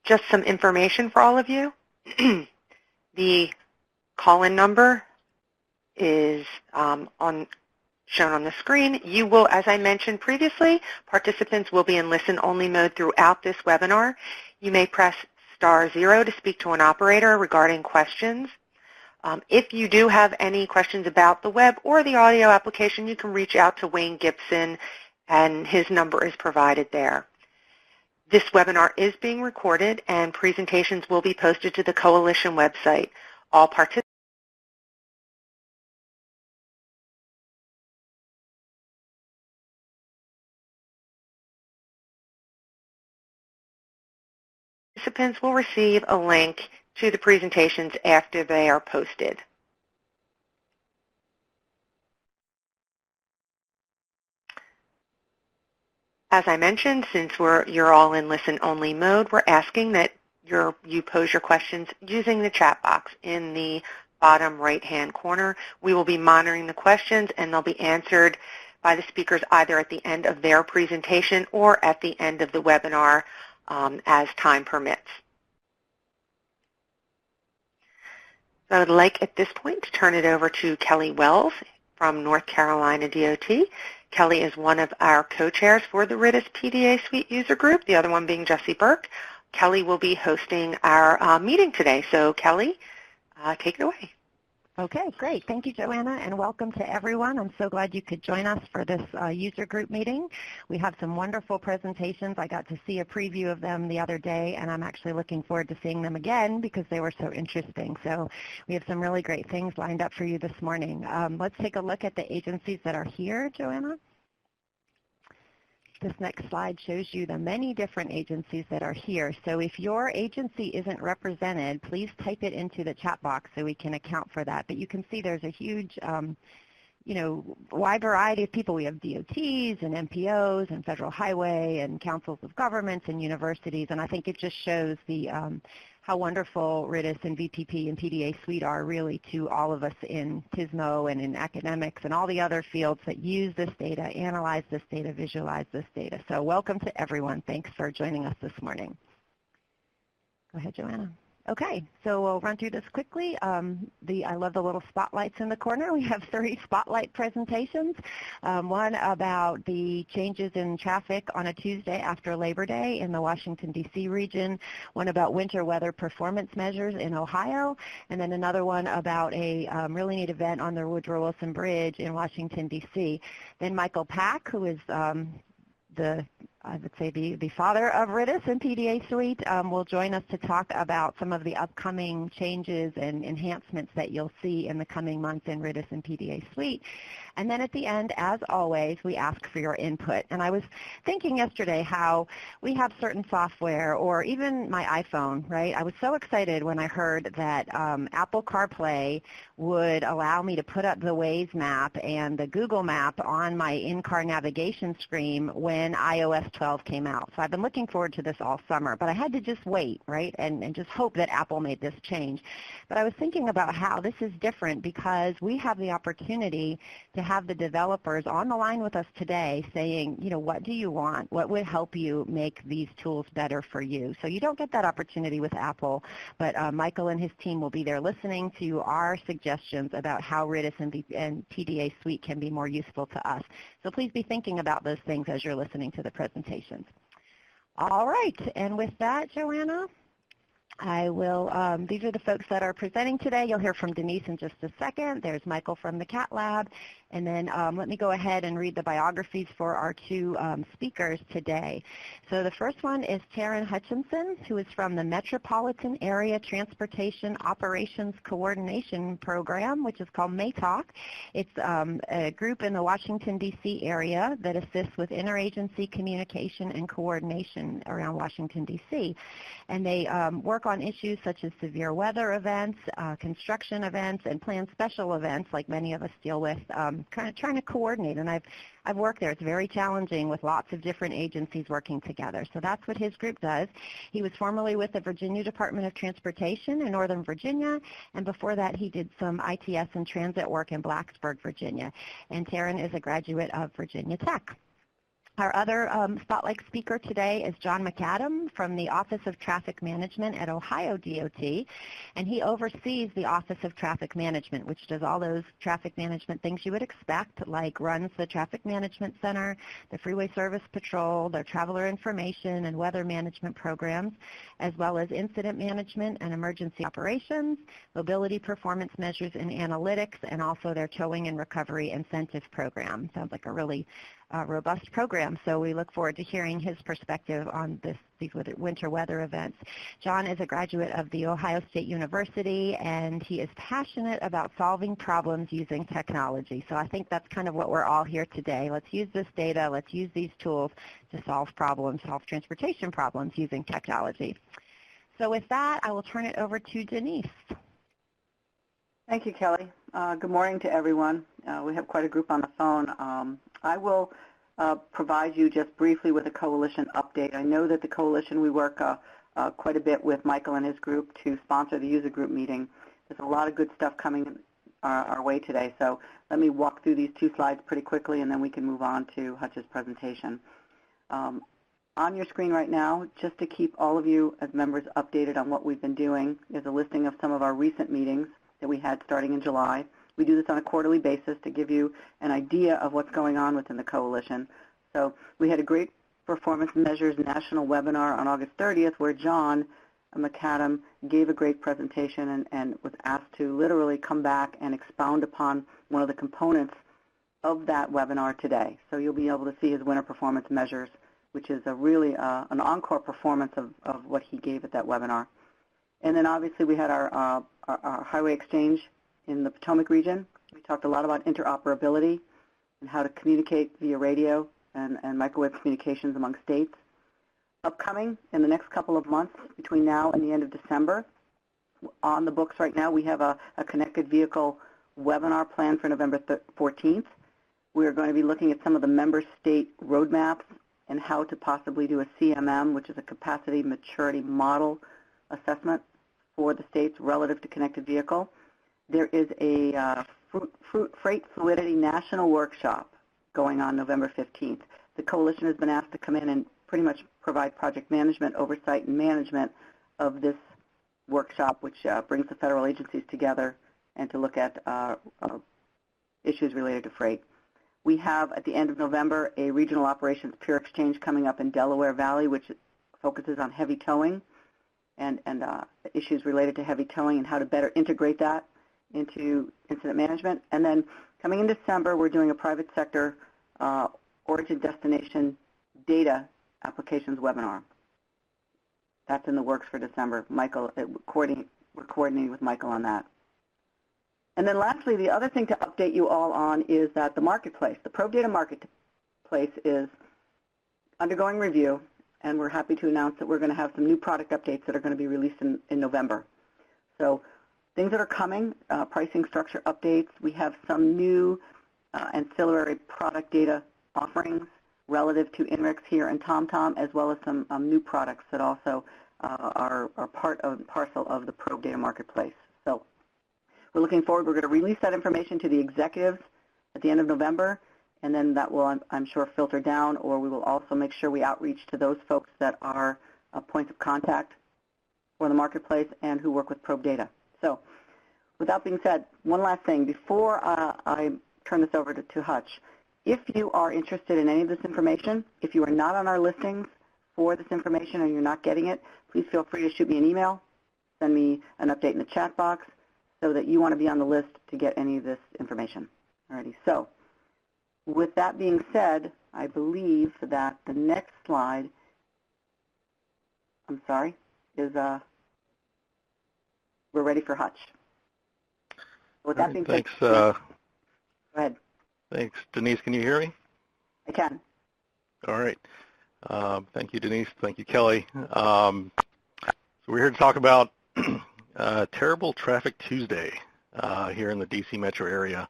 Just some information for all of you. The call-in number is shown on the screen. You will, as I mentioned previously, participants will be in listen-only mode throughout this webinar. You may press *0 to speak to an operator regarding questions. If you do have any questions about the web or the audio application, you can reach out to Wayne Gibson, and his number is provided there. This webinar is being recorded, and presentations will be posted to the Coalition website. All participants will receive a link to the presentations after they are posted. As I mentioned, since you're all in listen-only mode, we're asking that you pose your questions using the chat box in the bottom right-hand corner. We will be monitoring the questions, and they'll be answered by the speakers either at the end of their presentation or at the end of the webinar as time permits. So I would like at this point to turn it over to Kelly Wells from North Carolina DOT. Kelly is one of our co-chairs for the RITIS PDA Suite user group, the other one being Jesse Burke. Kelly will be hosting our meeting today. So Kelly, take it away. Okay, great. Thank you, Joanna, and welcome to everyone. I'm so glad you could join us for this user group meeting. We have some wonderful presentations. I got to see a preview of them the other day, and I'm actually looking forward to seeing them again because they were so interesting. So we have some really great things lined up for you this morning. Let's take a look at the agencies that are here, Joanna. This next slide shows you the many different agencies that are here. So if your agency isn't represented, please type it into the chat box so we can account for that. But you can see there's a huge wide variety of people. We have DOTs and MPOs and Federal Highway and councils of governments and universities. And I think it just shows the how wonderful RITIS and VPP and PDA Suite are really to all of us in TISMO and in academics and all the other fields that use this data, analyze this data, visualize this data. So welcome to everyone. Thanks for joining us this morning. Go ahead, Joanna. Okay, so we'll run through this quickly. I love the little spotlights in the corner. We have 3 spotlight presentations. One about the changes in traffic on a Tuesday after Labor Day in the Washington, D.C. region. One about winter weather performance measures in Ohio. And then another one about a really neat event on the Woodrow Wilson Bridge in Washington, D.C. Then Michael Pack, who is I would say the father of RITIS and PDA Suite, will join us to talk about some of the upcoming changes and enhancements that you'll see in the coming months in RITIS and PDA Suite. And then at the end, as always, we ask for your input. And I was thinking yesterday how we have certain software, or even my iPhone, right? I was so excited when I heard that Apple CarPlay would allow me to put up the Waze map and the Google map on my in-car navigation screen when iOS 12 came out. So I've been looking forward to this all summer, but I had to just wait, right, and just hope that Apple made this change. But I was thinking about how this is different because we have the opportunity to have the developers on the line with us today saying, what do you want? What would help you make these tools better for you? So you don't get that opportunity with Apple, but Michael and his team will be there listening to our suggestions about how RITIS and PDA Suite can be more useful to us. So please be thinking about those things as you're listening to the presentations. All right, and with that, Joanna, I will, these are the folks that are presenting today. You'll hear from Denise in just a second. There's Michael from the CATT Lab. And then let me go ahead and read the biographies for our 2 speakers today. So the first one is Taran Hutchinson, who is from the Metropolitan Area Transportation Operations Coordination Program, which is called MATOC. It's a group in the Washington, D.C. area that assists with interagency communication and coordination around Washington, D.C. And they work on issues such as severe weather events, construction events, and planned special events like many of us deal with, kind of trying to coordinate. And I've worked there. It's very challenging with lots of different agencies working together. So that's what his group does. He was formerly with the Virginia Department of Transportation in Northern Virginia, and before that he did some ITS and transit work in Blacksburg, Virginia. And Taran is a graduate of Virginia Tech. Our other spotlight speaker today is John MacAdam from the Office of Traffic Management at Ohio DOT, and he oversees the Office of Traffic Management, which does all those traffic management things you would expect, like runs the Traffic Management Center, the Freeway Service Patrol, their traveler information and weather management programs, as well as incident management and emergency operations, mobility performance measures and analytics, and also their towing and recovery incentive program. Sounds like a really robust program, so we look forward to hearing his perspective on these winter weather events. John is a graduate of The Ohio State University, and he is passionate about solving problems using technology. So I think that's kind of what we're all here today. Let's use this data, let's use these tools to solve problems, solve transportation problems using technology. So with that, I will turn it over to Denise. Thank you, Kelly. Good morning to everyone. We have quite a group on the phone. I will provide you just briefly with a coalition update. I know that the coalition, we work quite a bit with Michael and his group to sponsor the user group meeting. There's a lot of good stuff coming our way today, so let me walk through these two slides pretty quickly and then we can move on to Hutch's presentation. On your screen right now, just to keep all of you as members updated on what we've been doing, is a listing of some of our recent meetings that we had starting in July. We do this on a quarterly basis to give you an idea of what's going on within the coalition. So we had a great performance measures national webinar on August 30th where John MacAdam gave a great presentation and was asked to literally come back and expound upon one of the components of that webinar today. So you'll be able to see his winter performance measures, which is a really an encore performance of what he gave at that webinar. And then obviously we had our highway exchange in the Potomac region. We talked a lot about interoperability and how to communicate via radio and microwave communications among states. Upcoming in the next couple of months between now and the end of December, on the books right now we have a connected vehicle webinar planned for November 14th. We're going to be looking at some of the member state roadmaps and how to possibly do a CMM, which is a capacity maturity model assessment for the states relative to connected vehicle. There is a freight fluidity national workshop going on November 15th. The coalition has been asked to come in and pretty much provide project management, oversight, and management of this workshop, which brings the federal agencies together and to look at issues related to freight. We have, at the end of November, a regional operations peer exchange coming up in Delaware Valley, which focuses on heavy towing and issues related to heavy towing and how to better integrate that into incident management. And then coming in December, we're doing a private sector origin destination data applications webinar. That's in the works for December. Michael, we're coordinating with Michael on that. And then lastly, the other thing to update you all on is that the marketplace, the probe data marketplace, is undergoing review, and we're happy to announce that we're going to have some new product updates that are going to be released in November. So things that are coming, pricing structure updates. We have some new ancillary product data offerings relative to INRIX here and TomTom, as well as some new products that also are part and parcel of the probe data marketplace. So we're looking forward. We're going to release that information to the executives at the end of November, and then that will, I'm sure, filter down, or we will also make sure we outreach to those folks that are points of contact for the marketplace and who work with probe data. So with that being said, one last thing. Before I turn this over to Hutch, if you are interested in any of this information, if you are not on our listings for this information and you're not getting it, please feel free to shoot me an email, send me an update in the chat box, so that you want to be on the list to get any of this information. Alrighty, so with that being said, I believe that the next slide, is we're ready for Hutch. With that being said, go ahead. Thanks, Denise. Can you hear me? I can. All right. Thank you, Denise. Thank you, Kelly. So we're here to talk about Terrible Traffic Tuesday here in the DC metro area.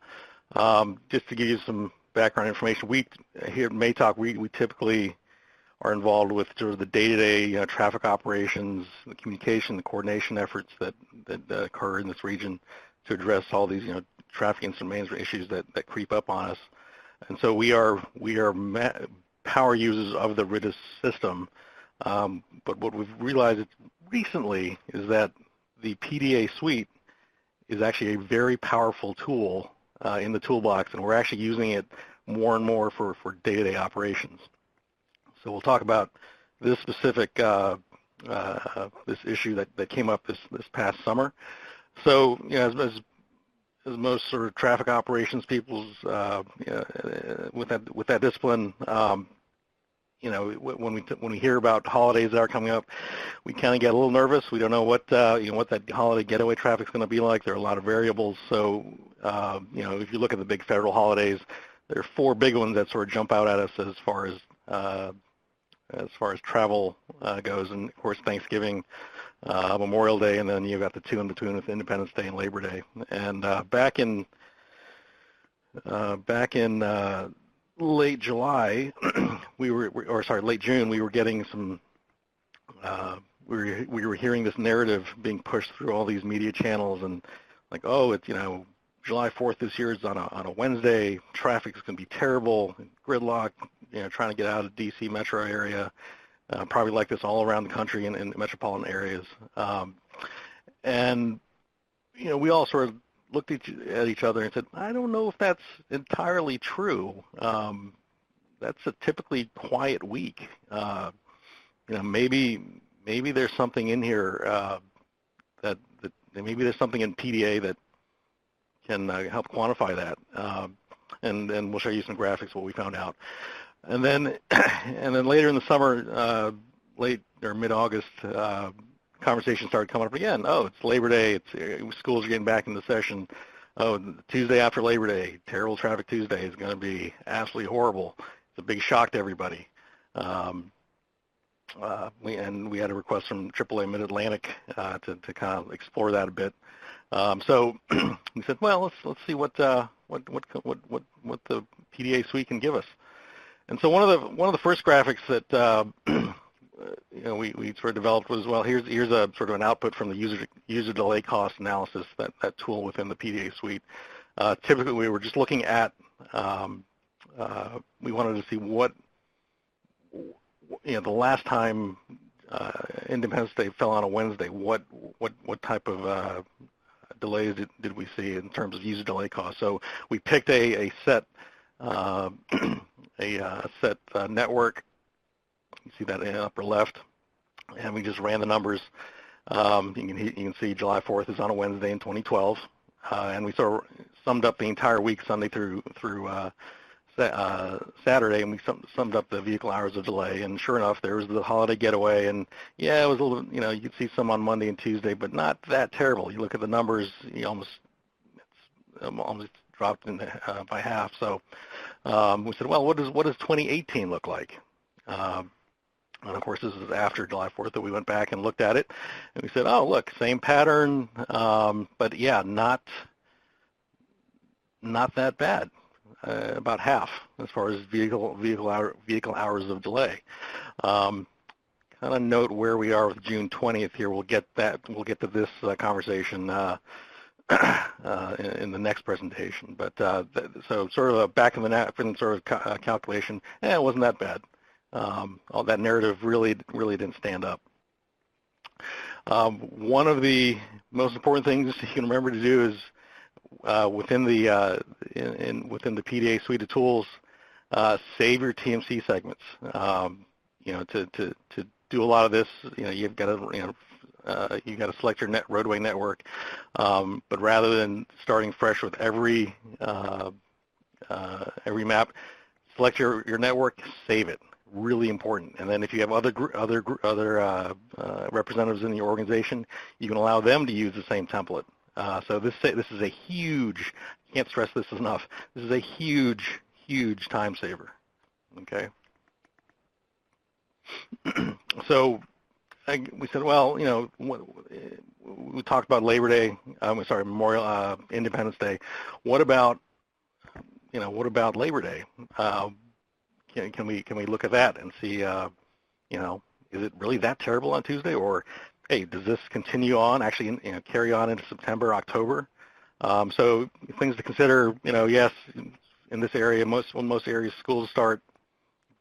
Just to give you some background information, we here at MATOC, we typically are involved with sort of the day-to-day traffic operations, the communication, the coordination efforts that occur in this region to address all these traffic incident management issues that creep up on us. And so we are power users of the RITIS system. But what we've realized recently is that the PDA Suite is actually a very powerful tool in the toolbox, and we're actually using it more and more for day-to-day operations. So we'll talk about this specific this issue that came up this past summer. So, as most sort of traffic operations people's with that discipline, when we hear about holidays that are coming up, we kind of get a little nervous. We don't know what what that holiday getaway traffic is going to be like. There are a lot of variables. So if you look at the big federal holidays, there are 4 big ones that sort of jump out at us as far as travel goes, and of course Thanksgiving, Memorial Day, and then you've got the 2 in between with Independence Day and Labor Day. And back in late July, late June, we were getting some. We were hearing this narrative being pushed through all these media channels, and like, oh, it's July 4th this year is on a Wednesday. Traffic is going to be terrible, gridlock. Trying to get out of the DC metro area. Probably like this all around the country in metropolitan areas. And we all sort of looked at each other and said, I don't know if that's entirely true. That's a typically quiet week. Maybe there's something in here that maybe there's something in PDA that can help quantify that. And we'll show you some graphics of what we found out. And then later in the summer, late or mid-August, conversation started coming up again. Oh, it's Labor Day. Schools are getting back into session. Oh, Tuesday after Labor Day, terrible traffic Tuesday is going to be absolutely horrible. It's a big shock to everybody. We had a request from AAA Mid-Atlantic to kind of explore that a bit. So we said, well, let's see what the PDA Suite can give us. And so one of the first graphics that we sort of developed was, well, here's a sort of an output from the user delay cost analysis, that tool within the PDA Suite. Typically, we were just looking at we wanted to see what the last time Independence Day fell on a Wednesday, what type of delays did we see in terms of user delay cost. So we picked a set network. You see that in the upper left, and we just ran the numbers. You can see July 4th is on a Wednesday in 2012, and we sort of summed up the entire week, Sunday through Saturday, and we summed up the vehicle hours of delay. And sure enough, there was the holiday getaway, and yeah, it was a little, you could see some on Monday and Tuesday, but not that terrible. You look at the numbers, it's almost dropped by half. So we said, well, what does 2018 look like? And of course, this is after July 4th that we went back and looked at it, and we said, oh, look, same pattern, but yeah, not that bad. About half as far as vehicle hours of delay. Kind of note where we are with June 20th here. We'll get to this conversation in the next presentation. But so sort of a back in the napkin sort of calculation. It wasn't that bad. All that narrative really didn't stand up. One of the most important things you can remember to do is within the PDA Suite of tools, save your TMC segments. To do a lot of this, you've got to select your roadway network, but rather than starting fresh with every map, select your network, save it. Really important. And then if you have other representatives in your organization, you can allow them to use the same template. So this is a huge, can't stress this enough, this is a huge time saver, okay? So we said, well, we talked about Labor Day, Memorial, Independence Day. What about Labor Day? Can we look at that and see, is it really that terrible on Tuesday, or hey, does this continue on, actually carry on into September, October? So things to consider, yes, in this area, most areas schools start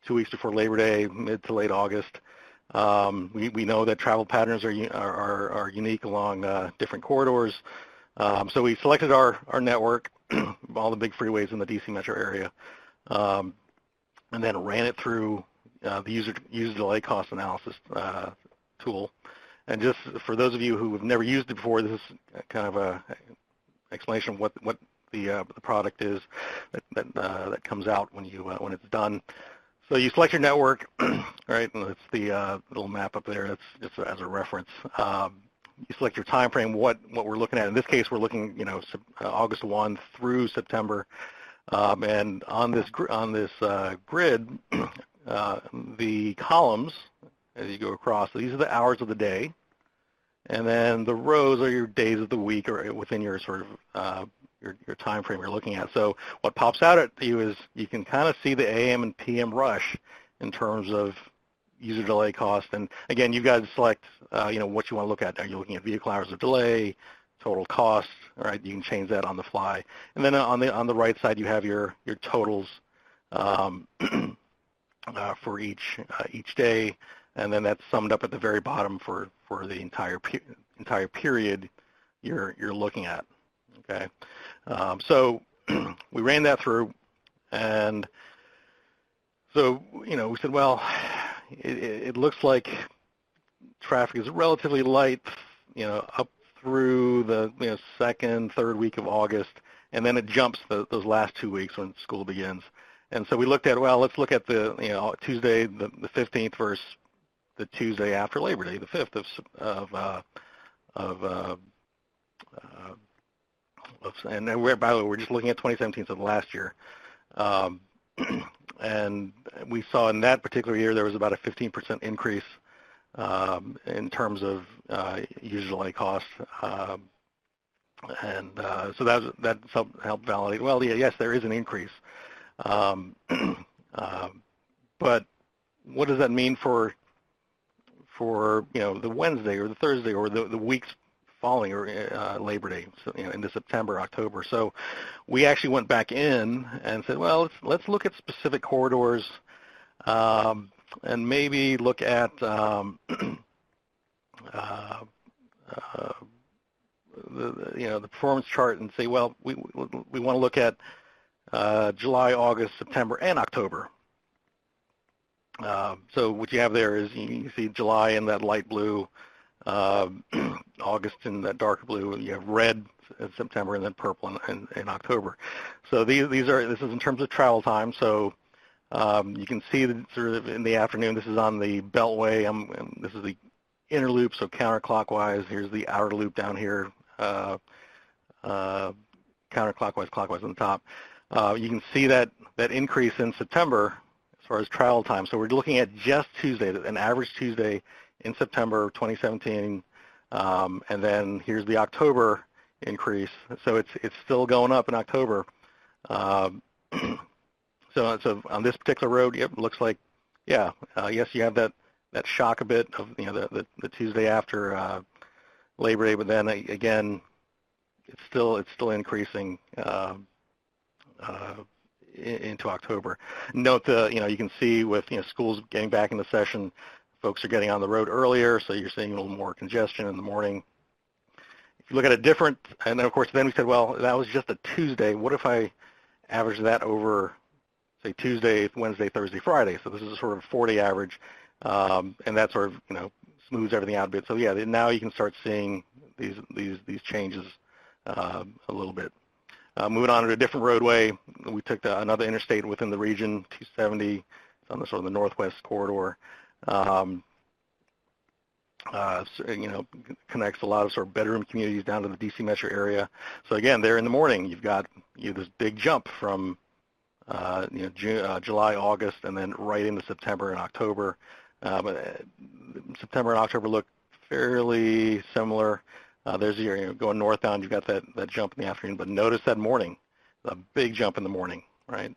2 weeks before Labor Day, mid to late August. We know that travel patterns are unique along different corridors. So we selected our network, all the big freeways in the DC metro area, and then ran it through the user delay cost analysis tool. And just for those of you who have never used it before, this is kind of a explanation of what the product is that comes out when it's done. So you select your network, right? And it's the little map up there. That's just as a reference. You select your time frame, what we're looking at. In this case, we're looking, August 1 through September. And on this grid, the columns, as you go across, these are the hours of the day, and then the rows are your days of the week, or within your sort of your time frame you're looking at. So what pops out at you is you can kind of see the AM and PM rush in terms of user delay cost. And again, you guys select what you want to look at. Are you looking at vehicle hours of delay, total cost? All right, you can change that on the fly. And then on the right side, you have your totals for each day, and then that's summed up at the very bottom for the entire period you're looking at. Okay, so we ran that through, and so we said, well, it looks like traffic is relatively light, up through the second, third week of August, and then it jumps those last 2 weeks when school begins. And so we looked at, well, let's look at the Tuesday the 15th versus the Tuesday after Labor Day, the 5th and by the way, we're just looking at 2017, so the last year. And we saw in that particular year there was about a 15% increase in terms of user delay cost. And so that helped validate, well, yes, there is an increase. But what does that mean for the Wednesday or the Thursday or the weeks following Labor Day, so, into September, October? So we actually went back in and said, well, let's look at specific corridors and maybe look at the performance chart and say, well, we want to look at July, August, September, and October. So what you have there is you see July in that light blue, August in that dark blue, and you have red in September, and then purple in October. So this is in terms of travel time. So you can see that sort of in the afternoon. This is on the Beltway. This is the inner loop, so counterclockwise. Here's the outer loop down here, counterclockwise, clockwise on the top. You can see that increase in September as far as travel time. So we're looking at just Tuesday, an average Tuesday in September 2017, and then here's the October increase. So it's still going up in October. So on this particular road, yep, looks like, yes, you have that shock a bit of the Tuesday after Labor Day, but then again, it's still increasing into October. Note you can see with schools getting back into session, folks are getting on the road earlier, so you're seeing a little more congestion in the morning. If you look at a different, and then of course then we said, well, that was just a Tuesday. What if I average that over, say, Tuesday, Wednesday, Thursday, Friday? So this is sort of a 4-day average, and that sort of smooths everything out a bit. So yeah, now you can start seeing these changes a little bit. Moving on to a different roadway, we took another interstate within the region, 270. It's on the sort of the northwest corridor. Connects a lot of sort of bedroom communities down to the DC metro area. So again, there in the morning, you have this big jump from July, August, and then right into September and October. But September and October look fairly similar. There's your going northbound, you've got that jump in the afternoon, but notice that morning, a big jump in the morning, right?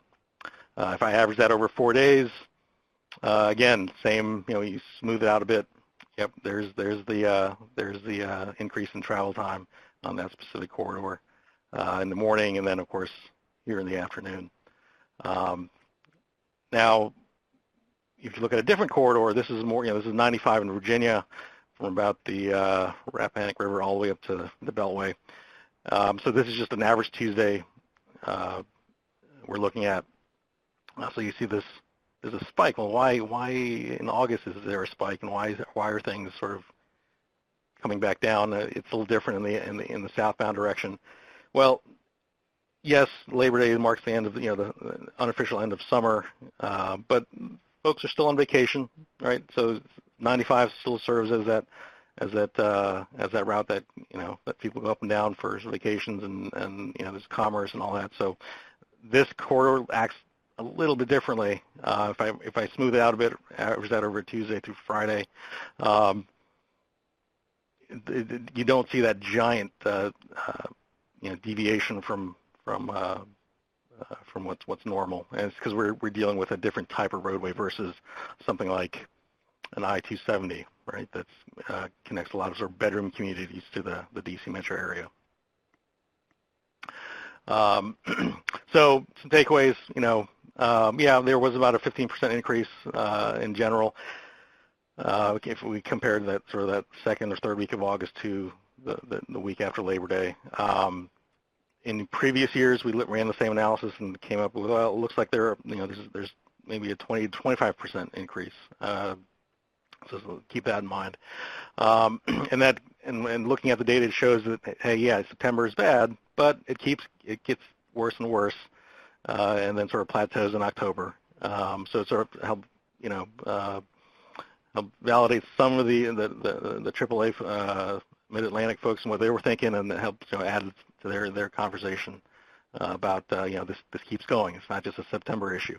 If I average that over 4 days, again, same, you smooth it out a bit. Yep, there's the increase in travel time on that specific corridor in the morning, and then of course here in the afternoon. Now, if you look at a different corridor, this is more, this is 95 in Virginia, from about the Rappahannock River all the way up to the Beltway. So this is just an average Tuesday we're looking at. So you see this, there's a spike. Well, why in August is there a spike, and why are things sort of coming back down? It's a little different in the southbound direction. Well, yes, Labor Day marks the end of the unofficial end of summer, but folks are still on vacation, right? So 95 still serves as that route that that people go up and down for vacations, and there's commerce and all that. So this corridor acts a little bit differently. If I smooth it out a bit, average that over Tuesday through Friday, you don't see that giant deviation from what's normal, and it's because we're dealing with a different type of roadway versus something like an I-270, right? That connects a lot of sort of bedroom communities to the DC metro area. So some takeaways, yeah, there was about a 15% increase in general. If we compared that sort of that second or third week of August to the week after Labor Day. In previous years, we ran the same analysis and came up with, well, it looks like there's maybe a 20 to 25% increase. So keep that in mind. And looking at the data, it shows that, hey, yeah, September is bad, but it gets worse and worse, and then sort of plateaus in October. So it sort of helped validate some of the AAA Mid-Atlantic folks and what they were thinking, and it helped add to their conversation about this keeps going. It's not just a September issue.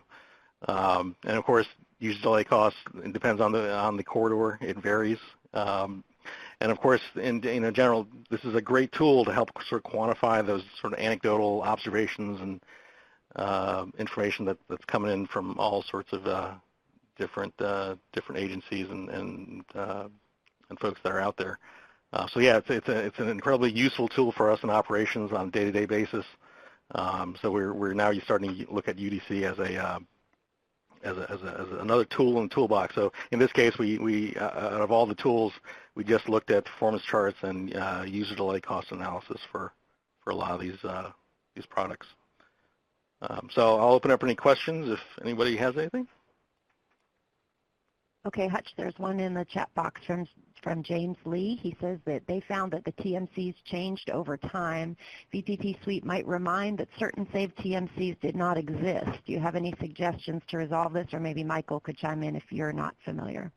And of course, use delay costs. It depends on the corridor. It varies. And of course, in general, this is a great tool to help sort of quantify those sort of anecdotal observations and information that's coming in from all sorts of different agencies and folks that are out there. So yeah, it's an incredibly useful tool for us in operations on a day-to-day basis. So we're now starting to look at UDC as another tool in the toolbox. So in this case, we out of all the tools, we just looked at performance charts and user delay cost analysis for a lot of these products. So I'll open up any questions if anybody has anything. Okay, Hutch, there's one in the chat box from James Lee. He says that they found that the TMCs changed over time. VPP Suite might remind that certain saved TMCs did not exist. Do you have any suggestions to resolve this? Or maybe Michael could chime in if you're not familiar.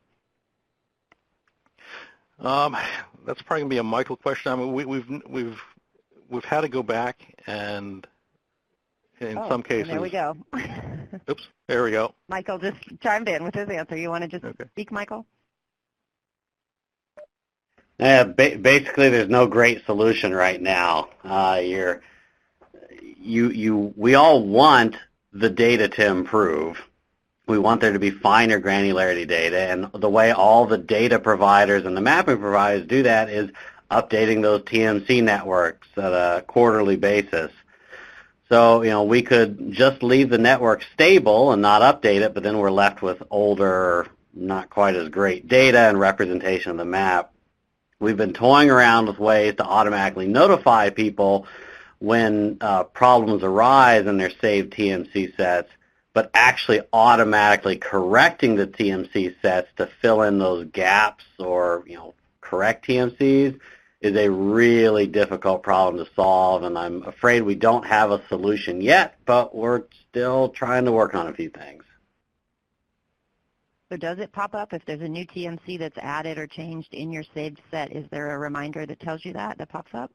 That's probably gonna be a Michael question. I mean, we've had to go back and in some cases. There we go. Oops, there we go. Michael just chimed in with his answer. You want to just speak, Michael? Basically, there's no great solution right now. We all want the data to improve. We want there to be finer granularity data, and the way all the data providers and the mapping providers do that is updating those TMC networks at a quarterly basis. So, we could just leave the network stable and not update it, but then we're left with older, not quite as great data and representation of the map. We've been toying around with ways to automatically notify people when problems arise in their saved TMC sets, but actually automatically correcting the TMC sets to fill in those gaps or, correct TMCs is a really difficult problem to solve, and I'm afraid we don't have a solution yet, but we're still trying to work on a few things. So does it pop up if there's a new TMC that's added or changed in your saved set? Is there a reminder that tells you that pops up?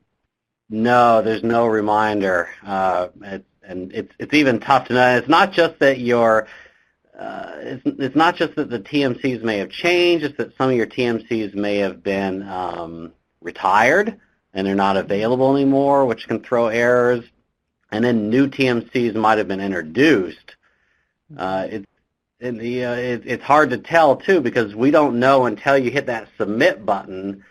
No, there's no reminder, and it's even tough to know. It's not just that it's not just that the TMCs may have changed. It's that some of your TMCs may have been retired and they're not available anymore, which can throw errors. And then new TMCs might have been introduced. It's hard to tell, too, because we don't know until you hit that submit button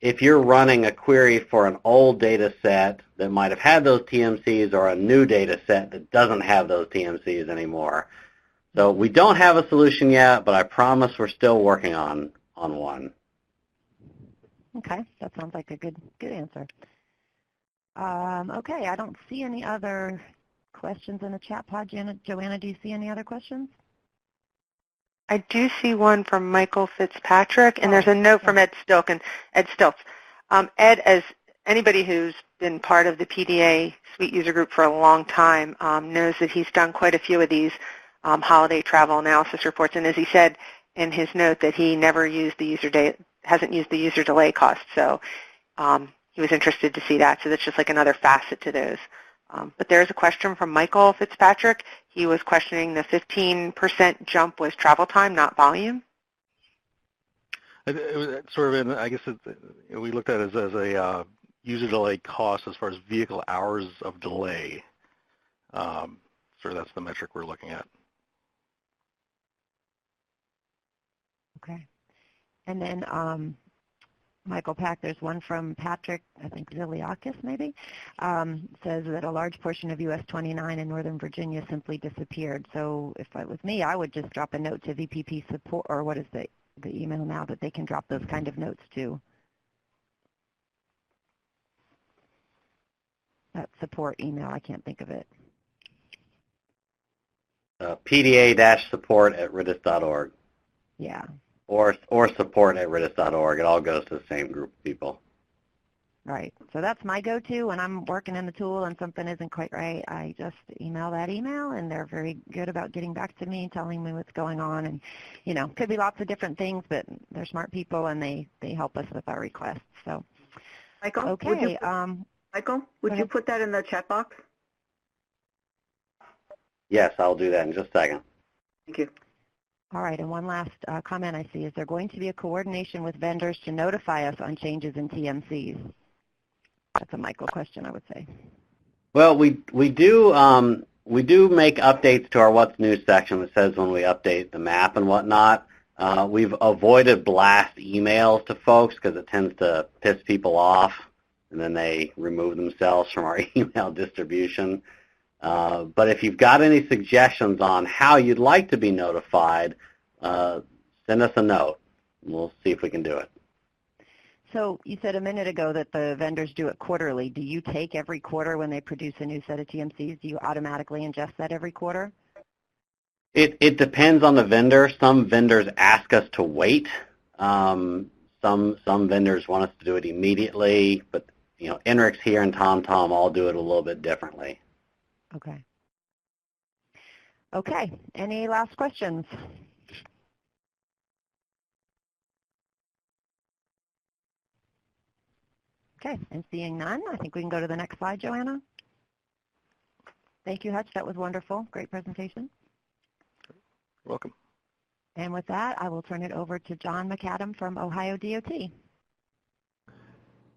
if you're running a query for an old data set that might have had those TMCs or a new data set that doesn't have those TMCs anymore. So we don't have a solution yet, but I promise we're still working on one. Okay, that sounds like a good answer. Okay, I don't see any other questions in the chat pod. Joanna, do you see any other questions? I do see one from Michael Fitzpatrick, and there's a note from Ed Stilts. Ed, as anybody who's been part of the PDA Suite user group for a long time knows that he's done quite a few of these holiday travel analysis reports, and as he said in his note that he never used the hasn't used the user delay cost, so he was interested to see that. So that's just like another facet to those. But there's a question from Michael Fitzpatrick. He was questioning the 15% jump was travel time, not volume. It was sort of, I guess we looked at it as a user delay cost as far as vehicle hours of delay. So that's the metric we're looking at. Okay. And then Michael Pack, there's one from Patrick, I think Ziliakis maybe, says that a large portion of US 29 in Northern Virginia simply disappeared. So if it was me, I would just drop a note to VPP support, or what is the email now that they can drop those kind of notes to. That support email, I can't think of it. PDA-support@ritis.org. Yeah. Or support@ritis.org. It all goes to the same group of people. Right. So that's my go-to when I'm working in the tool and something isn't quite right. I just email that email, and they're very good about getting back to me and telling me what's going on. And, you know, could be lots of different things, but they're smart people, and they help us with our requests. So, Michael, okay. Would you put that in the chat box? Yes, I'll do that in just a second. Thank you. All right, and one last comment I see. Is there going to be a coordination with vendors to notify us on changes in TMCs? That's a Michael question, I would say. Well, we do make updates to our What's New section that says when we update the map and whatnot. We've avoided blast emails to folks because it tends to piss people off, and then they remove themselves from our email distribution. But if you've got any suggestions on how you'd like to be notified, send us a note. We'll see if we can do it. So you said a minute ago that the vendors do it quarterly. Do you take every quarter when they produce a new set of TMCs? Do you automatically ingest that every quarter? It depends on the vendor. Some vendors ask us to wait. Some vendors want us to do it immediately. But you know, Enrix here and TomTom all do it a little bit differently. Okay. Okay. Any last questions? Okay, and seeing none, I think we can go to the next slide, Joanna. Thank you, Hutch. That was wonderful. Great presentation. You're welcome. And with that, I will turn it over to John MacAdam from Ohio DOT.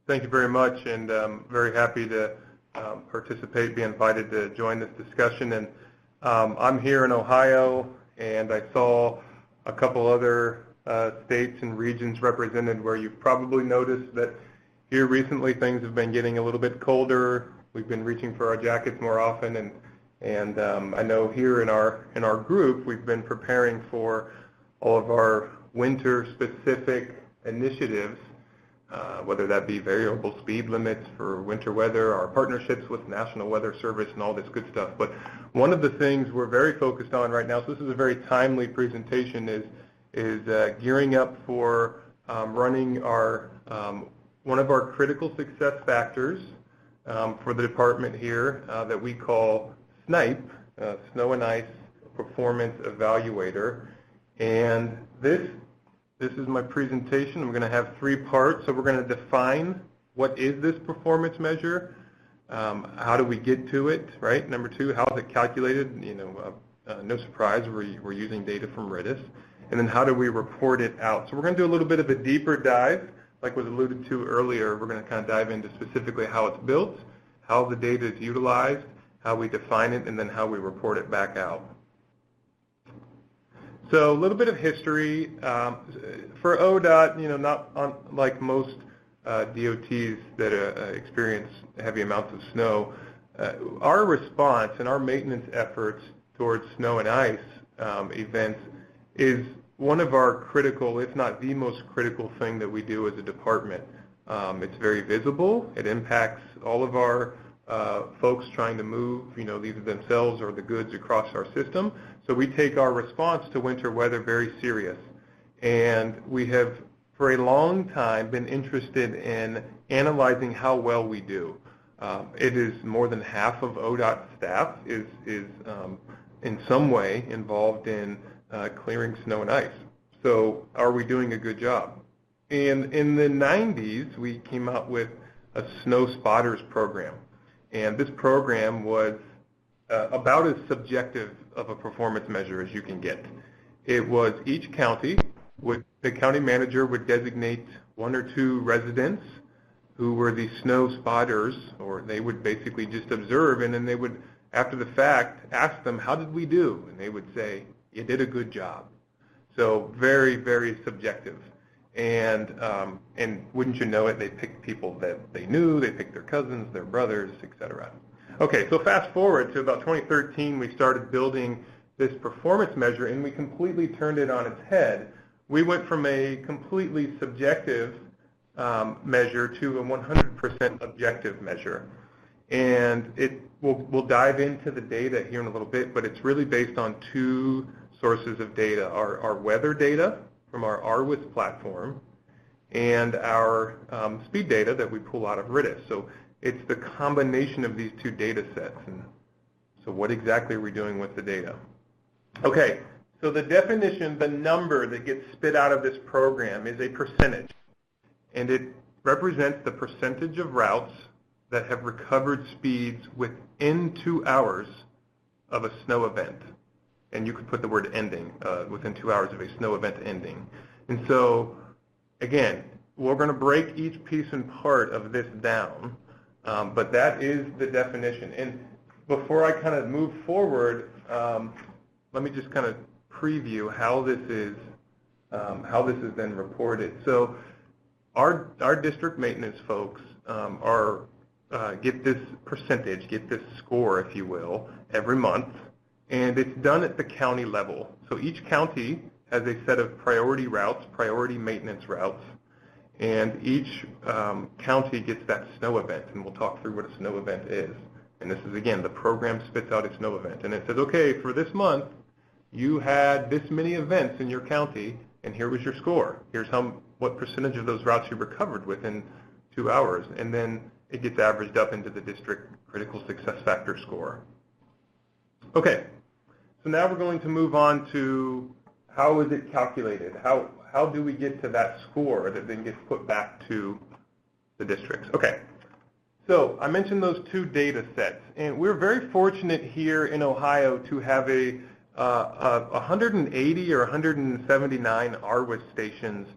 Thank you very much, and very happy to participate, be invited to join this discussion. And I'm here in Ohio, and I saw a couple other states and regions represented where you've probably noticed that here recently things have been getting a little bit colder. We've been reaching for our jackets more often, and I know here in our group we've been preparing for all of our winter-specific initiatives, whether that be variable speed limits for winter weather, our partnerships with National Weather Service, and all this good stuff. But one of the things we're very focused on right now, so this is a very timely presentation, is gearing up for running our one of our critical success factors for the department here that we call SNIPE, Snow and Ice Performance Evaluator. And this is my presentation. I'm going to have three parts. So we're going to define what is this performance measure, how do we get to it, right? Number two, how is it calculated? You know, no surprise, we're using data from RITIS. And then how do we report it out? So we're going to do a little bit of a deeper dive. Like was alluded to earlier, we're going to kind of dive into specifically how it's built, how the data is utilized, how we define it, and then how we report it back out. So a little bit of history. For ODOT, you know, not like most DOTs that experience heavy amounts of snow, our response and our maintenance efforts towards snow and ice events is one of our critical, if not the most critical thing that we do as a department. It's very visible. It impacts all of our folks trying to move, either themselves or the goods across our system. So we take our response to winter weather very serious. And we have, for a long time, been interested in analyzing how well we do. It is more than half of ODOT staff is in some way involved in clearing snow and ice. So are we doing a good job? And in the 90s, we came out with a snow spotters program. And this program was about as subjective of a performance measure as you can get. It was each county, the county manager would designate 1 or 2 residents who were the snow spotters, or they would basically just observe, and then they would, after the fact, ask them, how did we do? And they would say, you did a good job. So very, very subjective. And wouldn't you know it, they picked people that they knew, they picked their cousins, their brothers, etc. Okay, so fast forward to about 2013, we started building this performance measure, and we completely turned it on its head. We went from a completely subjective measure to a 100% objective measure. And we'll dive into the data here in a little bit, but it's really based on 2 sources of data, our weather data from our RWIS platform and our speed data that we pull out of RITIS. So it's the combination of these 2 data sets. And so what exactly are we doing with the data? Okay, so the definition, the number that gets spit out of this program is a percentage. And it represents the percentage of routes that have recovered speeds within 2 hours of a snow event. And you could put the word ending, within 2 hours of a snow event ending. And so, again, we're going to break each piece and part of this down, but that is the definition. And before I kind of move forward, let me just kind of preview how this is then reported. So our district maintenance folks get this percentage, get this score, if you will, every month. And it's done at the county level. So each county has a set of priority routes, priority maintenance routes, and each county gets that snow event. And we'll talk through what a snow event is. And this is, again, the program spits out a snow event. And it says, okay, for this month, you had this many events in your county, and here was your score. Here's what percentage of those routes you recovered within 2 hours. And then it gets averaged up into the district critical success factor score. Okay. So now we're going to move on to how is it calculated? How do we get to that score that then gets put back to the districts? Okay, so I mentioned those 2 data sets, and we're very fortunate here in Ohio to have a 180 or 179 RWIS stations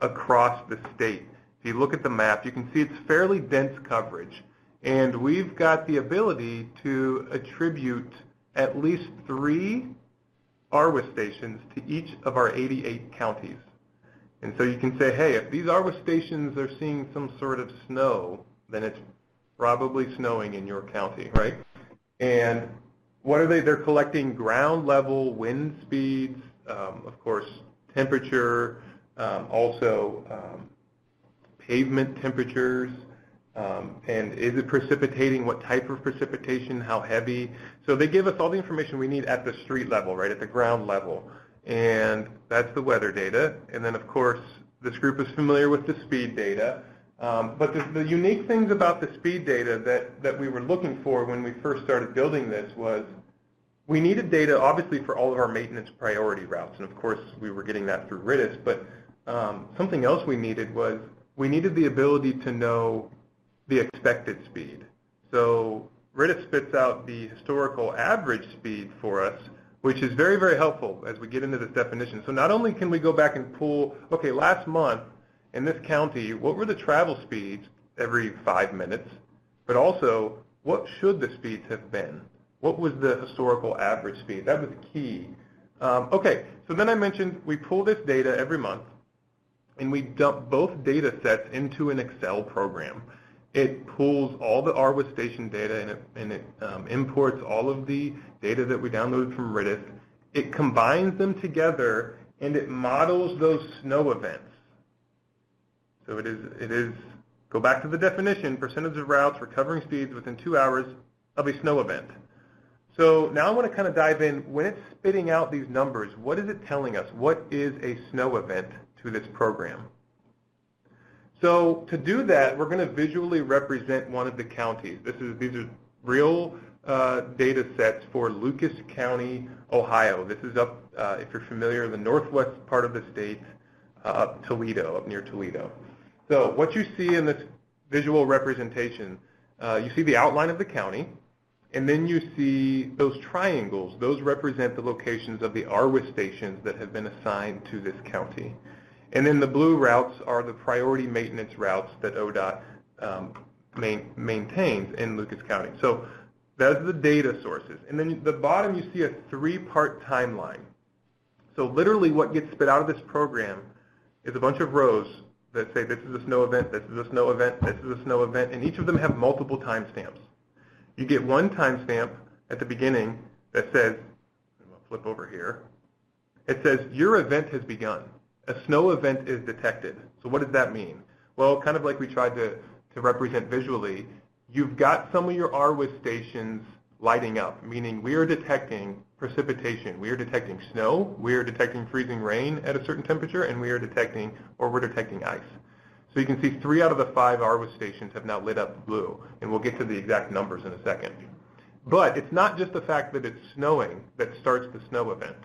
across the state. If you look at the map, you can see it's fairly dense coverage, and we've got the ability to attribute at least 3 RWIS stations to each of our 88 counties. And so you can say, hey, if these RWIS stations are seeing some sort of snow, then it's probably snowing in your county, right? And what are they? They're collecting ground level wind speeds, of course, temperature, also pavement temperatures, and is it precipitating, what type of precipitation, how heavy. So they give us all the information we need at the street level, right, at the ground level. And that's the weather data. And then, of course, this group is familiar with the speed data. But the unique things about the speed data that we were looking for when we first started building this was we needed data, obviously, for all of our maintenance priority routes. And, of course, we were getting that through RITIS. But something else we needed was we needed the ability to know the expected speed. So RITIS spits out the historical average speed for us, which is very, very helpful as we get into this definition. So not only can we go back and pull, okay, last month in this county, what were the travel speeds every 5 minutes, but also what should the speeds have been? What was the historical average speed? That was key. Okay, so then I mentioned we pull this data every month, and we dump both data sets into an Excel program. It pulls all the RWIS station data, and it imports all of the data that we downloaded from RITIS, it combines them together and it models those snow events. So it is, go back to the definition, percentage of routes recovering speeds within 2 hours of a snow event. So now I want to kind of dive in. When it's spitting out these numbers, what is it telling us? What is a snow event to this program? So to do that, we're going to visually represent one of the counties. These are real data sets for Lucas County, Ohio. This is up, if you're familiar, the northwest part of the state, up Toledo, up near Toledo. So what you see in this visual representation, you see the outline of the county, and then you see those triangles. Those represent the locations of the RWIS stations that have been assigned to this county. And then the blue routes are the priority maintenance routes that ODOT maintains in Lucas County. So those are the data sources. And then at the bottom you see a 3-part timeline. So literally what gets spit out of this program is a bunch of rows that say this is a snow event, this is a snow event, this is a snow event, and each of them have multiple timestamps. You get one timestamp at the beginning that says, I'm going to flip over here, it says your event has begun. A snow event is detected. So what does that mean? Well, kind of like we tried to represent visually, you've got some of your RWIS stations lighting up, meaning we are detecting precipitation. We are detecting snow, we are detecting freezing rain at a certain temperature, and we're detecting ice. So you can see 3 out of the 5 RWIS stations have now lit up blue, and we'll get to the exact numbers in a second. But it's not just the fact that it's snowing that starts the snow event.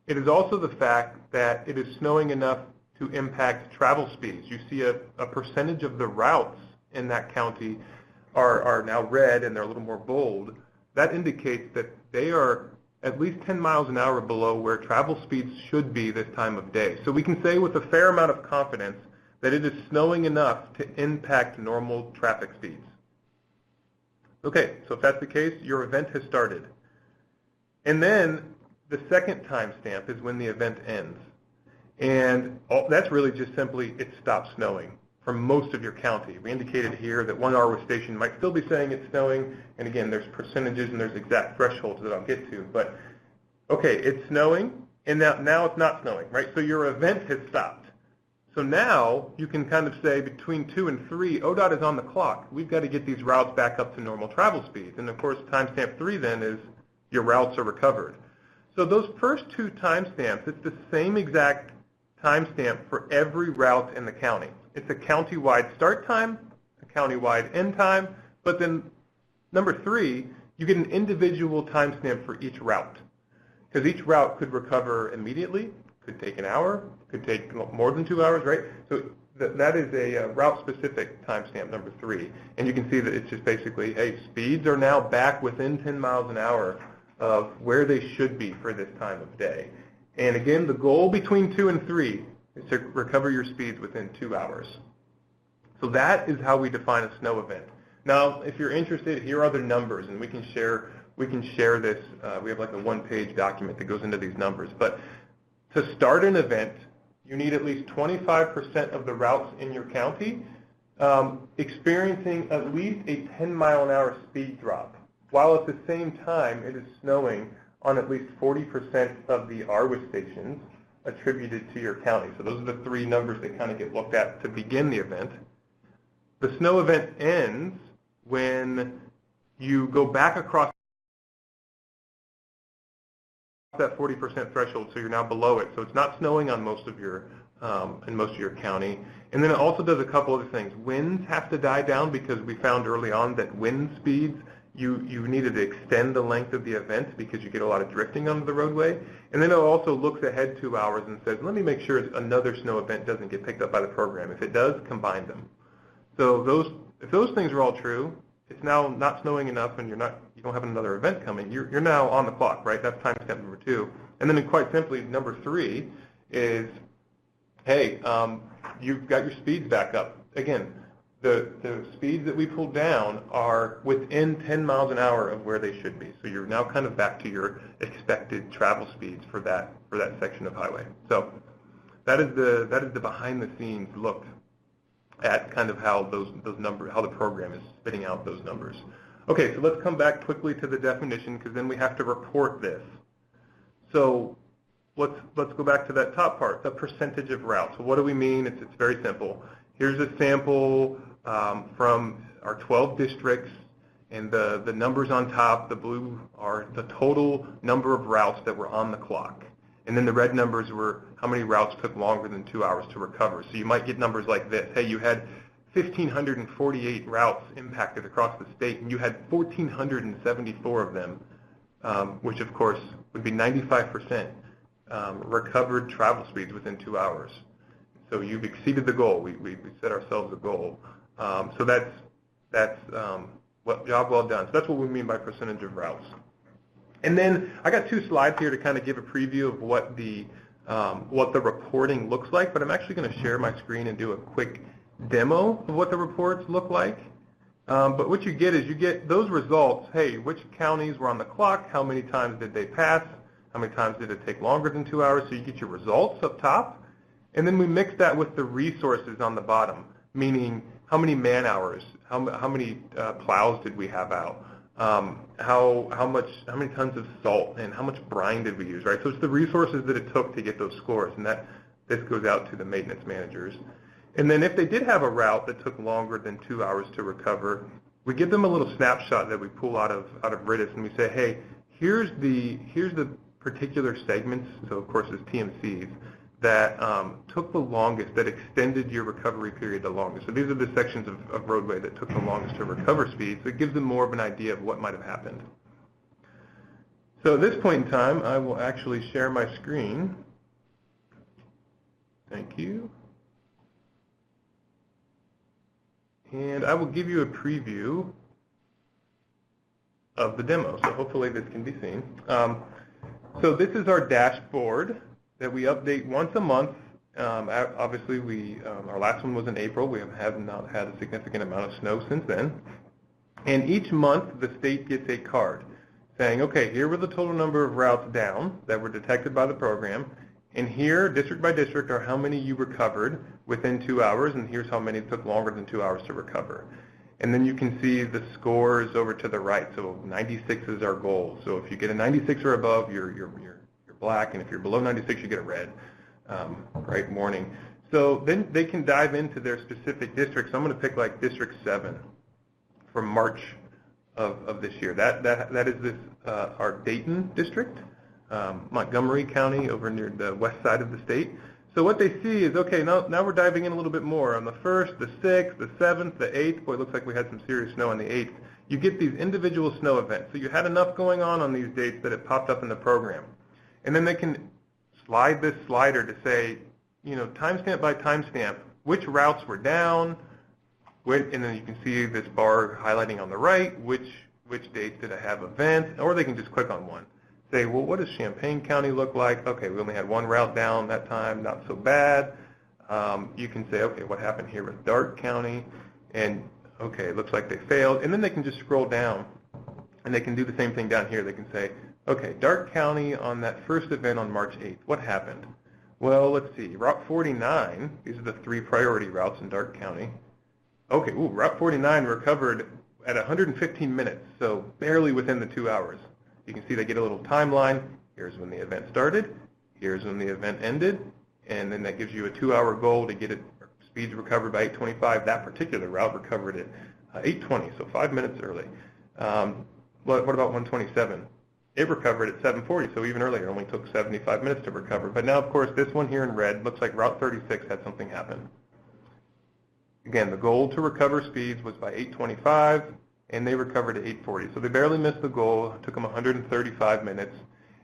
It is also the fact that it is snowing enough to impact travel speeds. You see a percentage of the routes in that county are now red and they're a little more bold. That indicates that they are at least 10 miles an hour below where travel speeds should be this time of day. So we can say with a fair amount of confidence that it is snowing enough to impact normal traffic speeds. Okay, so if that's the case, your event has started. And then the second timestamp is when the event ends. And that's really just simply it stops snowing for most of your county. We indicated here that one RWIS station might still be saying it's snowing, and again, there's percentages and there's exact thresholds that I'll get to, but okay, it's snowing, and now it's not snowing, right? So your event has stopped. So now you can kind of say between 2 and 3, ODOT is on the clock. We've got to get these routes back up to normal travel speeds, and of course, timestamp 3 then is your routes are recovered. So those first 2 timestamps, it's the same exact timestamp for every route in the county. It's a county-wide start time, a county-wide end time, but then number 3, you get an individual timestamp for each route. Because each route could recover immediately, could take an hour, could take more than 2 hours, right? So that is a route-specific timestamp, number 3. And you can see that it's just basically, hey, speeds are now back within 10 miles an hour of where they should be for this time of day. And again, the goal between 2 and 3 is to recover your speeds within 2 hours. So that is how we define a snow event. Now, if you're interested, here are the numbers, and we can share this. We have like a 1-page document that goes into these numbers. But to start an event, you need at least 25% of the routes in your county experiencing at least a 10-mile-an-hour speed drop, while at the same time it is snowing on at least 40% of the RWIS stations attributed to your county. So those are the 3 numbers that kind of get looked at to begin the event. The snow event ends when you go back across that 40% threshold, so you're now below it. So it's not snowing on most of your in most of your county. And then it also does a couple other things. Winds have to die down because we found early on that wind speeds, you needed to extend the length of the event because you get a lot of drifting on the roadway. And then it also looks ahead 2 hours and says, let me make sure another snow event doesn't get picked up by the program. If it does, combine them. So if those things are all true, it's now not snowing enough and you don't have another event coming. You're now on the clock, right? That's timestamp number 2. And then quite simply, number 3 is, hey, you've got your speeds back up. Again, the speeds that we pulled down are within 10 miles an hour of where they should be. So you're now kind of back to your expected travel speeds for that section of highway. So that is the behind the scenes look at kind of how those numbers, how the program is spitting out those numbers. Okay, so let's come back quickly to the definition because then we have to report this. So let's go back to that top part, the percentage of routes. So what do we mean? It's very simple. Here's a sample from our 12 districts, and the numbers on top, the blue, are the total number of routes that were on the clock. And then the red numbers were how many routes took longer than 2 hours to recover. So you might get numbers like this. Hey, you had 1,548 routes impacted across the state, and you had 1,474 of them, which of course would be 95% recovered travel speeds within 2 hours. So you've exceeded the goal. We set ourselves a goal. So that's job well done. So that's what we mean by percentage of routes. And then I got 2 slides here to kind of give a preview of what the reporting looks like, but I'm actually going to share my screen and do a quick demo of what the reports look like. But what you get is you get those results. Hey, which counties were on the clock? How many times did they pass? How many times did it take longer than 2 hours? So you get your results up top. And then we mix that with the resources on the bottom, meaning how many man hours, how many plows did we have out, how many tons of salt, and how much brine did we use, right? So it's the resources that it took to get those scores, and this goes out to the maintenance managers. And then if they did have a route that took longer than 2 hours to recover, we give them a little snapshot that we pull out of RITIS, and we say, hey, here's the particular segments, so of course it's TMCs, that took the longest, that extended your recovery period the longest. So these are the sections of roadway that took the longest to recover speed. So it gives them more of an idea of what might have happened. So at this point in time, I will actually share my screen. Thank you. And I will give you a preview of the demo. So hopefully this can be seen. So this is our dashboard that we update once a month. Obviously, our last one was in April. We have not had a significant amount of snow since then. And each month, the state gets a card saying, okay, here were the total number of routes down that were detected by the program. And here, district by district, are how many you recovered within 2 hours, and here's how many took longer than 2 hours to recover. And then you can see the scores over to the right. So 96 is our goal. So if you get a 96 or above, you're black, and if you're below 96, you get a red, right, warning. So then they can dive into their specific districts. So I'm going to pick like District 7 from March of this year. That is this our Dayton district, Montgomery County over near the west side of the state. So what they see is, okay, now we're diving in a little bit more. On the 1st, the 6th, the 7th, the 8th, boy, it looks like we had some serious snow on the 8th. You get these individual snow events. So you had enough going on these dates that it popped up in the program. And then they can slide this slider to say, you know, timestamp by timestamp, which routes were down, and then you can see this bar highlighting on the right, which dates did I have events, or they can just click on one. Say, well, what does Champaign County look like? Okay, we only had one route down that time, not so bad. You can say, okay, what happened here with Darke County? And, okay, it looks like they failed. And then they can just scroll down, and they can do the same thing down here. They can say, okay, Darke County on that first event on March 8th, what happened? Well, let's see, Route 49, these are the 3 priority routes in Darke County. Okay, Route 49 recovered at 115 minutes, so barely within the 2 hours. You can see they get a little timeline. Here's when the event started, here's when the event ended, and then that gives you a 2-hour goal to get it speeds recovered by 8:25. That particular route recovered at 8:20, so 5 minutes early. What about 127? It recovered at 7:40, so even earlier. It only took 75 minutes to recover. But now, of course, this one here in red looks like Route 36 had something happen. Again, the goal to recover speeds was by 8:25, and they recovered at 8:40. So they barely missed the goal. It took them 135 minutes.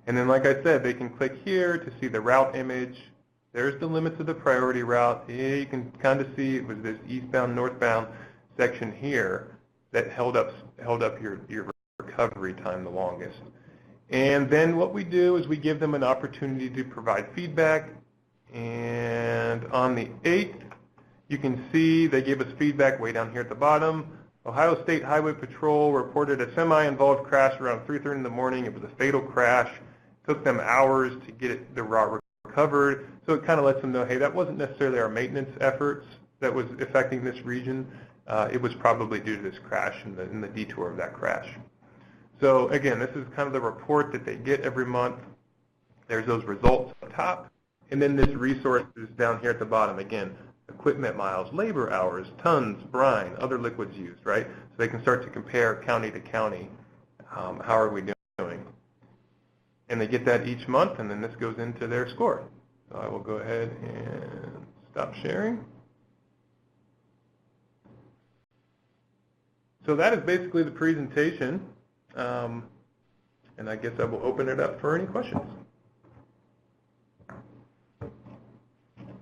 And then, like I said, they can click here to see the route image. There's the limits of the priority route. Yeah, you can kind of see it was this eastbound, northbound section here that held up your recovery time the longest. And then what we do is we give them an opportunity to provide feedback. And on the 8th, you can see they gave us feedback way down here at the bottom. Ohio State Highway Patrol reported a semi-involved crash around 3:30 in the morning. It was a fatal crash. It took them hours to get the route recovered. So it kind of lets them know, hey, that wasn't necessarily our maintenance efforts that was affecting this region. It was probably due to this crash and the detour of that crash. So again, this is kind of the report that they get every month. There's those results up top, and then this resource is down here at the bottom. Again, equipment miles, labor hours, tons, brine, other liquids used, right? So they can start to compare county to county. How are we doing? And they get that each month, and then this goes into their score. So I will go ahead and stop sharing. So that is basically the presentation. And I guess I will open it up for any questions.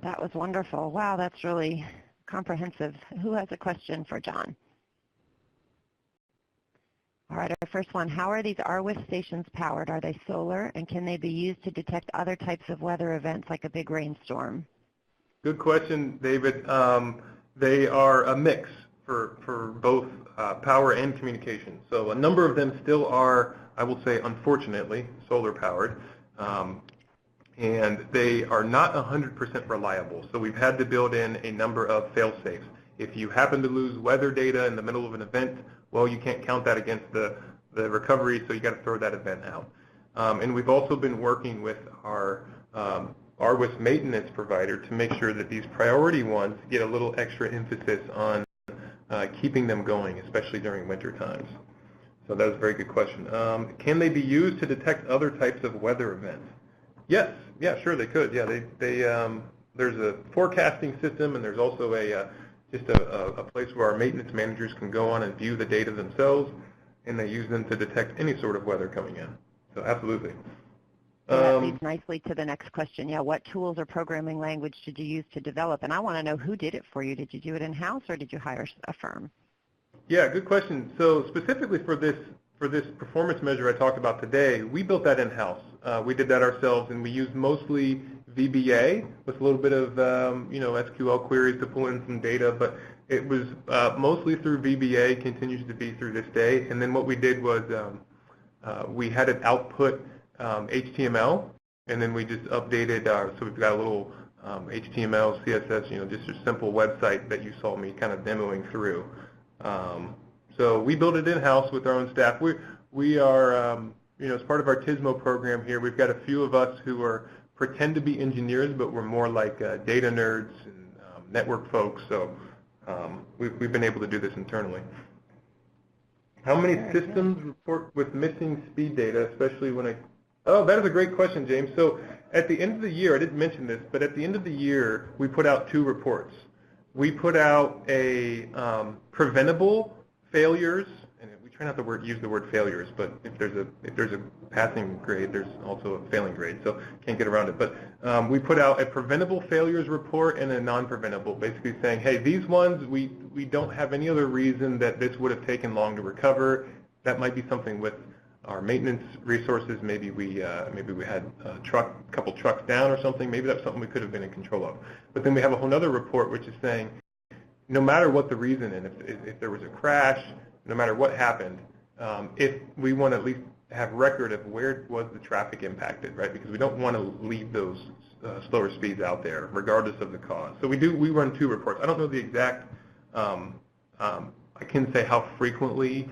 That was wonderful. Wow, that's really comprehensive. Who has a question for John? All right, our first one. How are these RWIS stations powered? Are they solar, and can they be used to detect other types of weather events like a big rainstorm? Good question, David. They are a mix for both power and communication. So a number of them still are, I will say, unfortunately, solar powered. And they are not 100% reliable. So we've had to build in a number of fail-safes. If you happen to lose weather data in the middle of an event, well, you can't count that against the recovery, so you got to throw that event out. And we've also been working with our RWIS maintenance provider to make sure that these priority ones get a little extra emphasis on keeping them going, especially during winter times. So that was a very good question. Can they be used to detect other types of weather events? Yes, yeah, sure they could. Yeah, there's a forecasting system, and there's also just a place where our maintenance managers can go on and view the data themselves, and they use them to detect any sort of weather coming in. So absolutely. That leads nicely to the next question. Yeah, what tools or programming language did you use to develop? And I want to know who did it for you. Did you do it in-house, or did you hire a firm? Yeah, good question. So specifically for this performance measure I talked about today, we built that in-house. We did that ourselves, and we used mostly VBA with a little bit of SQL queries to pull in some data, but it was mostly through VBA, continues to be through this day. And then what we did was we had it output HTML, and then we just updated so we've got a little HTML, CSS, just a simple website that you saw me kind of demoing through. So we built it in-house with our own staff. We are, as part of our TISMO program here, we've got a few of us who pretend to be engineers, but we're more like data nerds and network folks. So we've been able to do this internally. How many systems report with missing speed data, especially when Oh, that is a great question, James. So at the end of the year, I didn't mention this, but at the end of the year, we put out 2 reports. We put out a preventable failures, and we try not to use the word failures, but if there's a passing grade, there's also a failing grade, so can't get around it. But we put out a preventable failures report and a non-preventable, basically saying, hey, these ones, we don't have any other reason that this would have taken long to recover. That might be something with our maintenance resources. Maybe we had a couple trucks down or something. Maybe that's something we could have been in control of. But then we have a whole other report which is saying, no matter what the reason, and if there was a crash, no matter what happened, if we want to at least have record of where was the traffic impacted, right? Because we don't want to leave those slower speeds out there, regardless of the cause. So we run 2 reports. I don't know the exact. I can say how frequently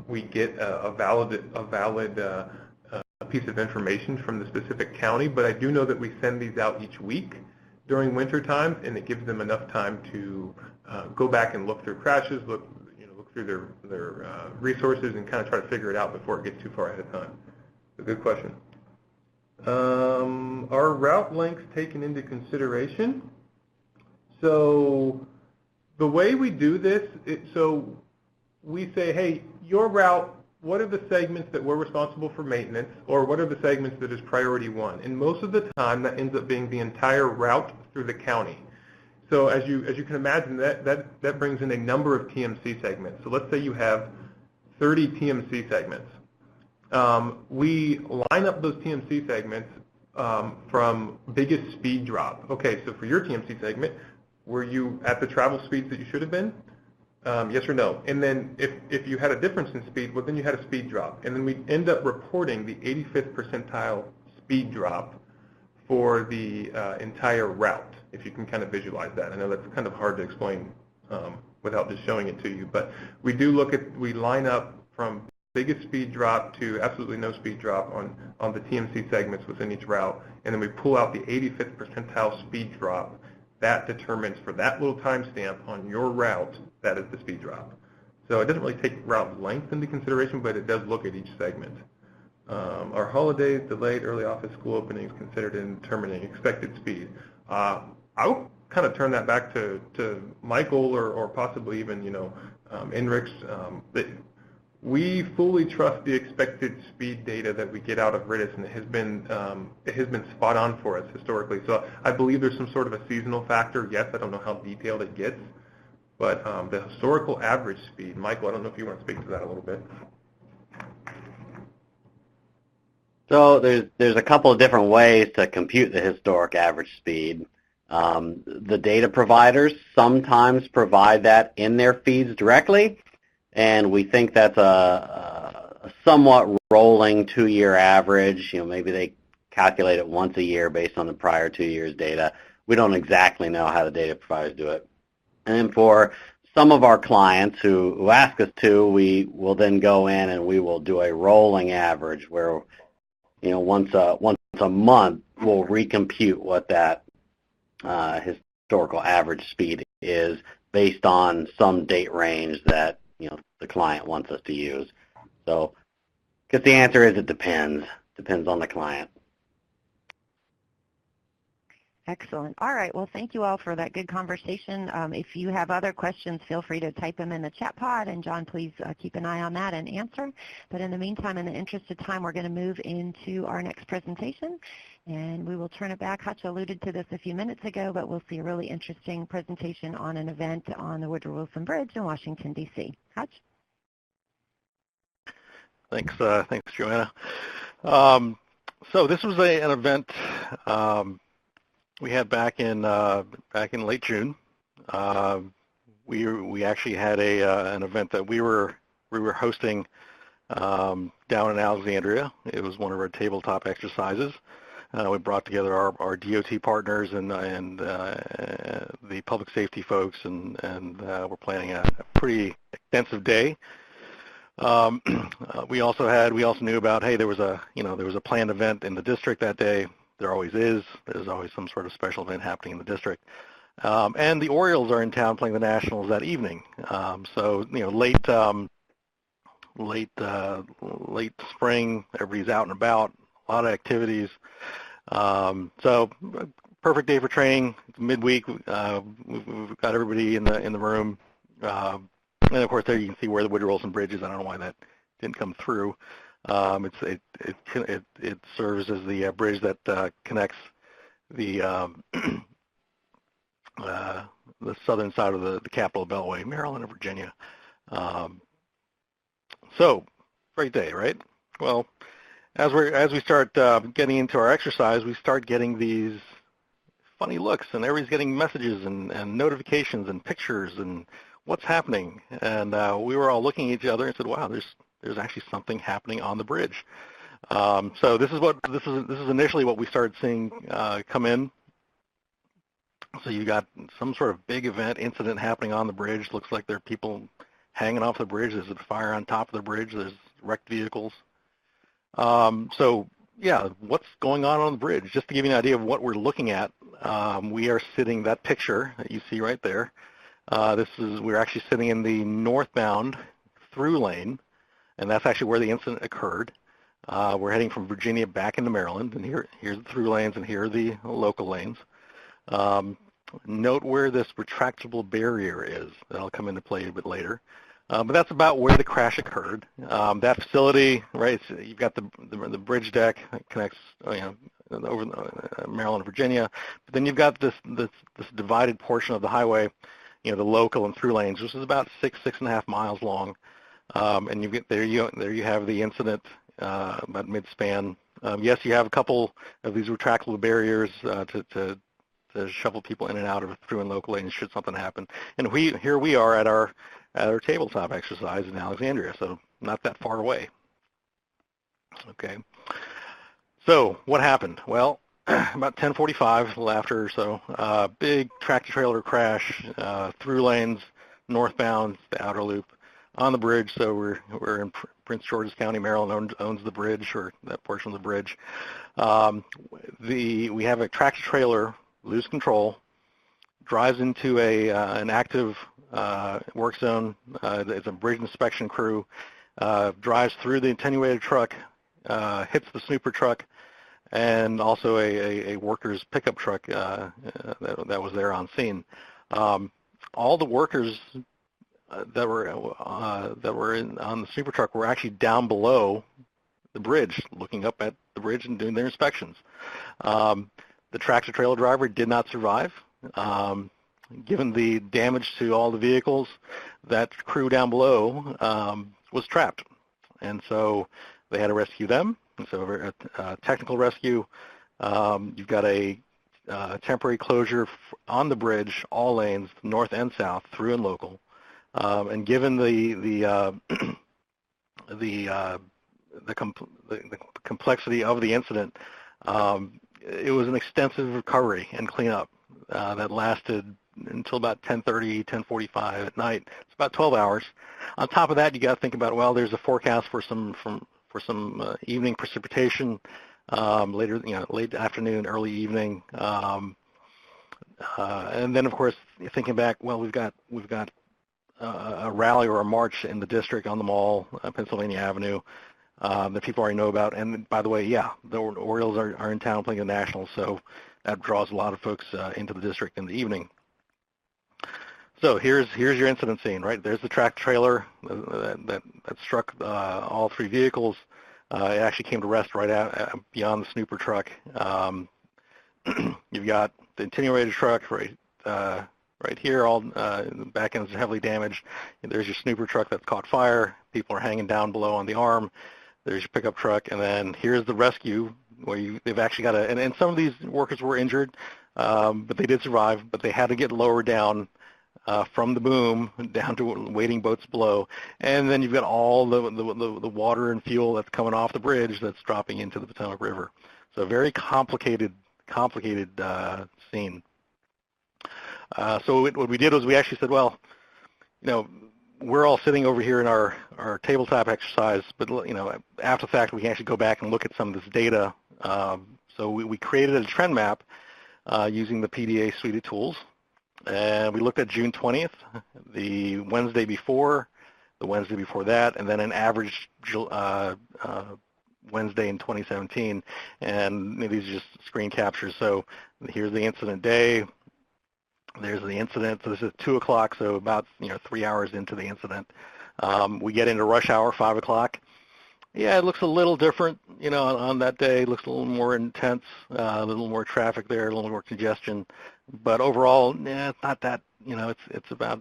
we get a valid piece of information from the specific county, but I do know that we send these out each week during winter times, and it gives them enough time to go back and look through crashes, look through their resources, and kind of try to figure it out before it gets too far ahead of time. A good question. Are route lengths taken into consideration? So the way we do this, so we say, hey, your route, what are the segments that we're responsible for maintenance, or what are the segments that is priority 1? And most of the time, that ends up being the entire route through the county. So as you can imagine, that brings in a number of TMC segments. So let's say you have 30 TMC segments. We line up those TMC segments from biggest speed drop. Okay, so for your TMC segment, were you at the travel speeds that you should have been? Yes or no? And then if you had a difference in speed, well, then you had a speed drop. And then we end up reporting the 85th percentile speed drop for the entire route, if you can kind of visualize that. I know that's kind of hard to explain without just showing it to you, but we do we line up from biggest speed drop to absolutely no speed drop on the TMC segments within each route, and then we pull out the 85th percentile speed drop. That determines for that little timestamp on your route, that is the speed drop. So it doesn't really take route length into consideration, but it does look at each segment. Are holidays, delayed early office school openings considered in determining expected speed? I would kind of turn that back to Michael or possibly even, Enrich's. We fully trust the expected speed data that we get out of RITIS, and it has been spot on for us historically. So I believe there's some sort of a seasonal factor. Yes, I don't know how detailed it gets, but the historical average speed, Michael, I don't know if you want to speak to that a little bit. So there's a couple of different ways to compute the historic average speed. The data providers sometimes provide that in their feeds directly, and we think that's a somewhat rolling 2-year average. Maybe they calculate it once a year based on the prior 2 years' data. We don't exactly know how the data providers do it. And then for some of our clients who ask us to, we will then go in and we will do a rolling average where once a month, we'll recompute what that historical average speed is based on some date range that the client wants us to use. So, because the answer is it depends on the client. Excellent. All right. Well, thank you all for that good conversation. If you have other questions, feel free to type them in the chat pod, and John, please keep an eye on that and answer. But in the meantime, in the interest of time, we're going to move into our next presentation, and we will turn it back. Hutch alluded to this a few minutes ago, but we'll see a really interesting presentation on an event on the Woodrow Wilson Bridge in Washington, D.C. Hutch? Thanks, Joanna. So this was an event we had back in late June. We actually had an event that we were hosting down in Alexandria. It was one of our tabletop exercises. We brought together our DOT partners and the public safety folks, and we're planning a pretty extensive day. We also knew about, hey, there was a planned event in the district that day. There always is. There's always some sort of special event happening in the district. And the Orioles are in town playing the Nationals that evening. So late spring, everybody's out and about, a lot of activities. So perfect day for training. It's midweek. We've got everybody in the room. And of course, there you can see where the Woodrow Wilson Bridge is. I don't know why that didn't come through. It serves as the bridge that connects the southern side of the capital Beltway, Maryland and Virginia. So, great day, right? Well, as we start getting into our exercise, we start getting these funny looks, and everybody's getting messages and notifications and pictures and what's happening. And we were all looking at each other and said, "Wow, there's actually something happening on the bridge." So this is initially what we started seeing come in. So you got some sort of big incident happening on the bridge. Looks like there are people hanging off the bridge. There's a fire on top of the bridge. There's wrecked vehicles. So yeah, what's going on the bridge? Just to give you an idea of what we're looking at, we are sitting, that picture that you see right there. We're actually sitting in the northbound through lane, and that's actually where the incident occurred. We're heading from Virginia back into Maryland, and here's the through lanes, and here are the local lanes. Note where this retractable barrier is. That'll come into play a bit later. But that's about where the crash occurred. That facility, right? You've got the bridge deck that connects, over Maryland and Virginia. But then you've got this divided portion of the highway, the local and through lanes, which is about 6.5 miles long. And there you have the incident about mid-span. Yes, you have a couple of these retractable barriers to shovel people in and out of through and local lanes should something happen. And here we are at our tabletop exercise in Alexandria, so not that far away. Okay. So what happened? Well, about 10:45, a little after or so, big tractor-trailer crash, through lanes, northbound, the outer loop. on the bridge. So we're in Prince George's County, Maryland owns the bridge, or that portion of the bridge. We have a tractor trailer, lose control, drives into an active work zone. It's a bridge inspection crew, drives through the attenuated truck, hits the snooper truck, and also a worker's pickup truck that was there on scene. All the workers that were on the snooper truck were actually down below the bridge, looking up at the bridge and doing their inspections. The tractor trailer driver did not survive. Given the damage to all the vehicles, that crew down below was trapped, and so they had to rescue them. And so a technical rescue. You've got a temporary closure on the bridge, all lanes, north and south, through and local. And given the complexity of the incident, it was an extensive recovery and cleanup that lasted until about 10:30, 10:45 at night. It's about 12 hours. On top of that, you got to think about, well, there's a forecast for some evening precipitation later, late afternoon, early evening, and then of course thinking back, well, we've got a rally or a march in the district on the Mall, Pennsylvania Avenue, that people already know about. And by the way, yeah, the Orioles are in town playing the Nationals, so that draws a lot of folks into the district in the evening. So here's your incident scene, right? There's the tractor trailer that struck all three vehicles. It actually came to rest right out beyond the snooper truck. You've got the attenuated truck right here. All the back end is heavily damaged. And there's your snooper truck that's caught fire. People are hanging down below on the arm. There's your pickup truck, and then here's the rescue where they've actually got and some of these workers were injured, but they did survive. But they had to get lower down from the boom down to waiting boats below, and then you've got all the water and fuel that's coming off the bridge that's dropping into the Potomac River. So a very complicated scene. So what we did was we actually said, well, we're all sitting over here in our tabletop exercise, but after the fact we can actually go back and look at some of this data. So we created a trend map using the PDA suite of tools. And we looked at June 20th, the Wednesday before, the Wednesday before that, and then an average Wednesday in 2017. And these are just screen captures. So here's the incident day. There's the incident. So this is 2 o'clock, so about 3 hours into the incident. We get into rush hour, 5 o'clock. Yeah, it looks a little different, on that day. It looks a little more intense, a little more traffic there, a little more congestion. But overall, it's not that, it's about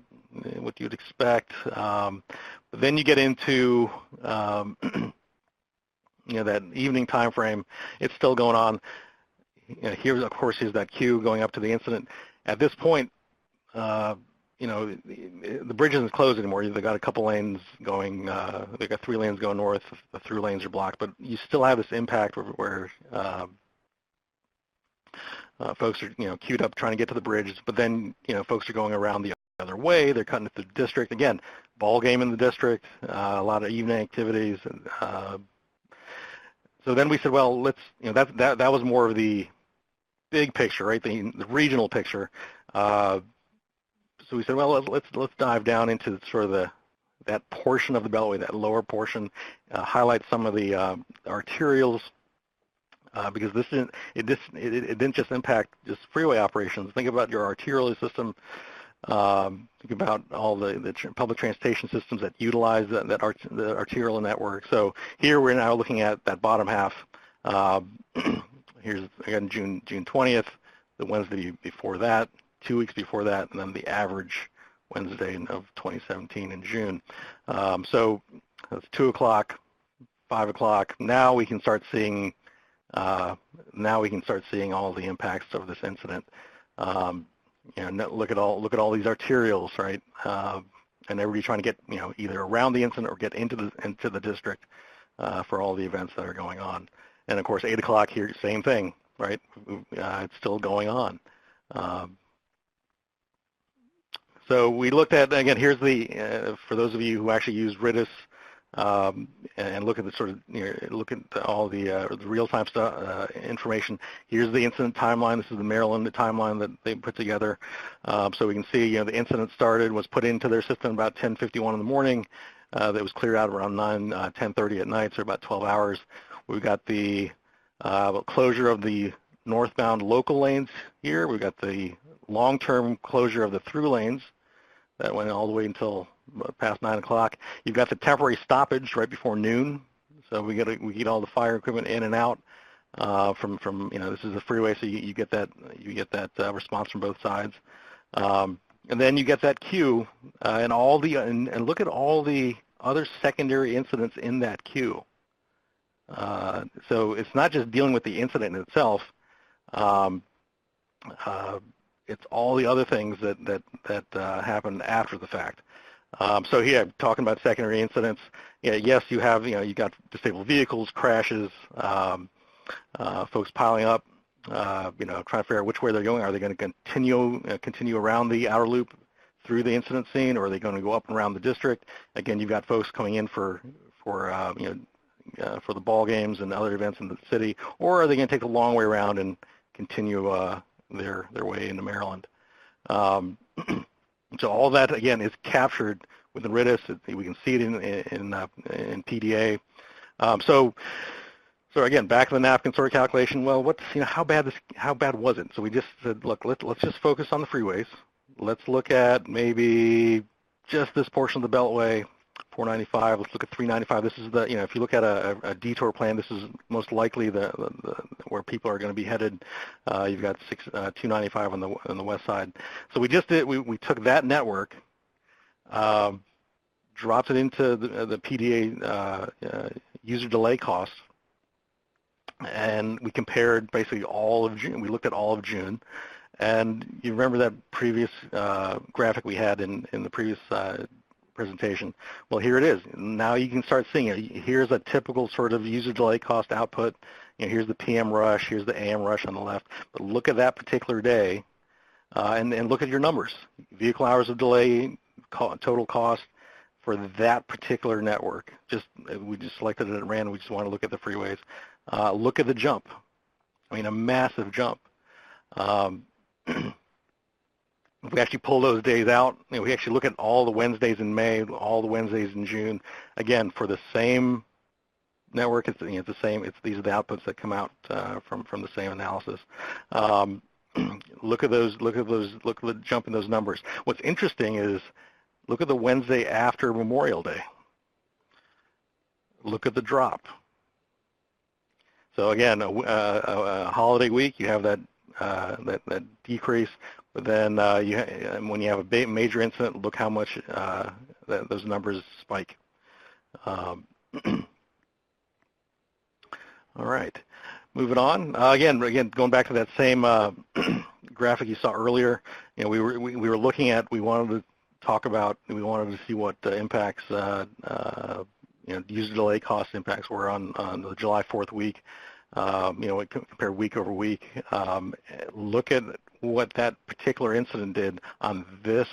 what you'd expect. But then you get into, that evening time frame. It's still going on. Here, of course, is that queue going up to the incident. At this point, the bridge isn't closed anymore. They've got a couple lanes going. They've got 3 lanes going north. The through lanes are blocked, but you still have this impact where folks are queued up trying to get to the bridge. But then folks are going around the other way. They're cutting through the district again. Ball game in the district. A lot of evening activities. So then we said, well, let's that was more of the big picture, right? The regional picture. So we said, well, let's dive down into sort of that portion of the Beltway, that lower portion, highlight some of the arterials, because it didn't just impact just freeway operations. Think about your arterial system. Think about all the public transportation systems that utilize the arterial network. So here we're now looking at that bottom half. Here's again June 20th, the Wednesday before that, 2 weeks before that, and then the average Wednesday of 2017 in June. So that's 2 o'clock, 5 o'clock. Now we can start seeing all the impacts of this incident. Look at all these arterials, right? And everybody trying to get either around the incident or get into the district for all the events that are going on. And of course, 8 o'clock here, same thing, right? It's still going on. So we looked at, again, here's the, for those of you who actually use RITIS and look at the sort of, look at all the real-time stuff, information. Here's the incident timeline. This is the Maryland timeline that they put together. So we can see, the incident started, was put into their system about 10:51 in the morning. That was cleared out around 10:30 at night, so about 12 hours. We've got the closure of the northbound local lanes here. We've got the long-term closure of the through lanes that went all the way until past 9 o'clock. You've got the temporary stoppage right before noon. So we get all the fire equipment in and out from this is a freeway, so you get that response from both sides. And then you get that queue and look at all the other secondary incidents in that queue. So it's not just dealing with the incident in itself. It's all the other things that happen after the fact. So here, talking about secondary incidents, yes, you have, you got disabled vehicles, crashes, folks piling up, trying to figure out which way they're going. Are they going to continue around the outer loop through the incident scene, or are they going to go up and around the district? Again, you've got folks coming in for the ball games and other events in the city, or are they going to take the long way around and continue their way into Maryland? So all that, again, is captured within RITIS. We can see it in PDA. So again, back to the napkin sort of calculation. Well, how bad was it? So we just said, look, let's just focus on the freeways. Let's look at maybe just this portion of the Beltway, 495. Let's look at 395. This is the, if you look at a detour plan, this is most likely the where people are going to be headed. You've got 295 on the west side. So we just did, we took that network, dropped it into the PDA user delay costs, and we compared basically all of June. We looked at all of June. And you remember that previous graphic we had in the previous presentation. Well, here it is. Now you can start seeing it. Here's a typical sort of user delay cost output. Here's the PM rush. Here's the AM rush on the left. But look at that particular day, and look at your numbers. Vehicle hours of delay, total cost for that particular network. We just selected it at random. We just want to look at the freeways. Look at the jump. I mean, a massive jump. If we actually pull those days out, we actually look at all the Wednesdays in May, all the Wednesdays in June. Again, for the same network, it's the same. These are the outputs that come out from the same analysis. Look at the jump in those numbers. What's interesting is look at the Wednesday after Memorial Day. Look at the drop. So again, a holiday week, you have that decrease. But then when you have a major incident, look how much those numbers spike. All right, moving on. Again, going back to that same graphic you saw earlier. We were looking at. We wanted to talk about. We wanted to see what impacts, user delay cost impacts were on the July 4th week. Compare week over week. Look at what that particular incident did on this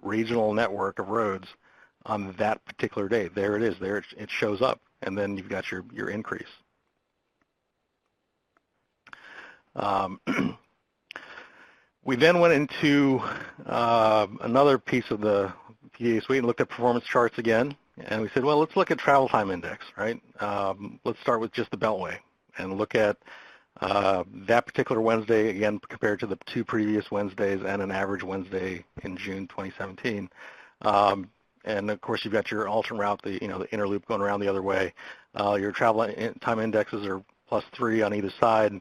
regional network of roads on that particular day. There it is. There it shows up, and then you've got your increase. We then went into another piece of the PDA suite and looked at performance charts again, and we said, well, let's look at travel time index, right? Let's start with just the Beltway and look at that particular Wednesday, again, compared to the two previous Wednesdays and an average Wednesday in June 2017. And of course, you've got your alternate route, the inner loop going around the other way. Your travel time indexes are +3 on either side.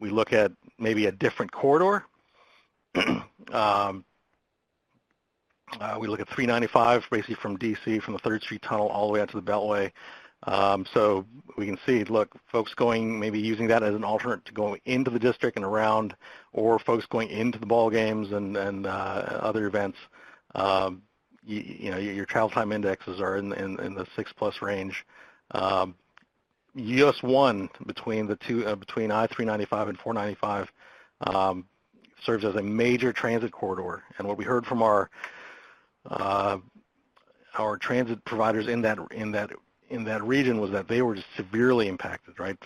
We look at maybe a different corridor. We look at 395, basically from DC, from the 3rd Street Tunnel all the way out to the Beltway. So we can see, look, folks maybe using that as an alternate to go into the district and around, or folks going into the ball games and other events. Your travel time indexes are in the 6+ range. US 1 between the two, between I-395 and 495, serves as a major transit corridor. And what we heard from our transit providers in that region was that they were just severely impacted, right?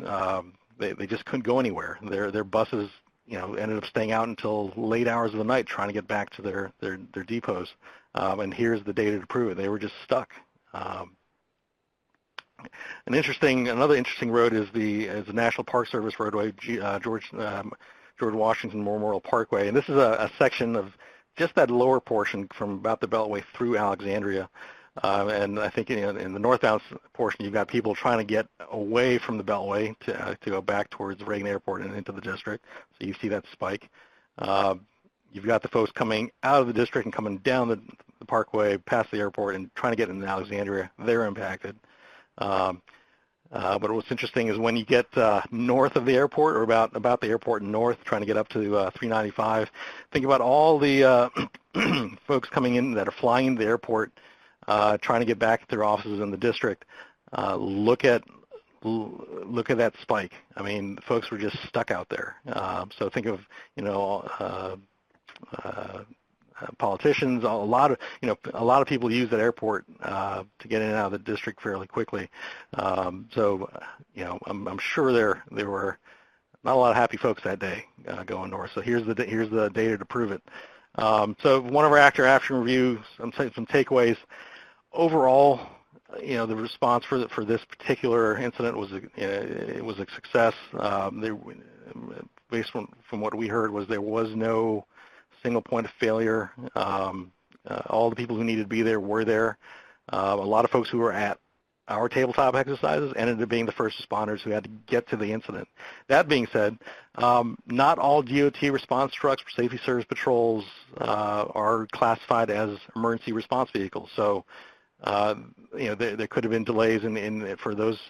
They just couldn't go anywhere. Their buses, ended up staying out until late hours of the night trying to get back to their depots. And here's the data to prove it. They were just stuck. Another interesting road is the National Park Service roadway, George Washington Memorial Parkway, and this is a section of just that lower portion from about the Beltway through Alexandria. And I think in the northbound portion, you've got people trying to get away from the Beltway to go back towards Reagan Airport and into the district. So you see that spike. You've got the folks coming out of the district and coming down the parkway past the airport and trying to get into Alexandria. They're impacted. But what's interesting is when you get north of the airport, or about the airport north, trying to get up to 395, think about all the folks coming in that are flying into the airport, trying to get back to their offices in the district. Look at that spike. I mean, folks were just stuck out there. So think of politicians. A lot of people use that airport to get in and out of the district fairly quickly. So I'm sure there were not a lot of happy folks that day going north. So here's the data to prove it. So one of our after review, some takeaways. Overall, the response for this particular incident was a success. Based from what we heard, there was no single point of failure. All the people who needed to be there were there. A lot of folks who were at our tabletop exercises ended up being the first responders who had to get to the incident. That being said, not all DOT response trucks for safety service patrols are classified as emergency response vehicles. So, there could have been delays for those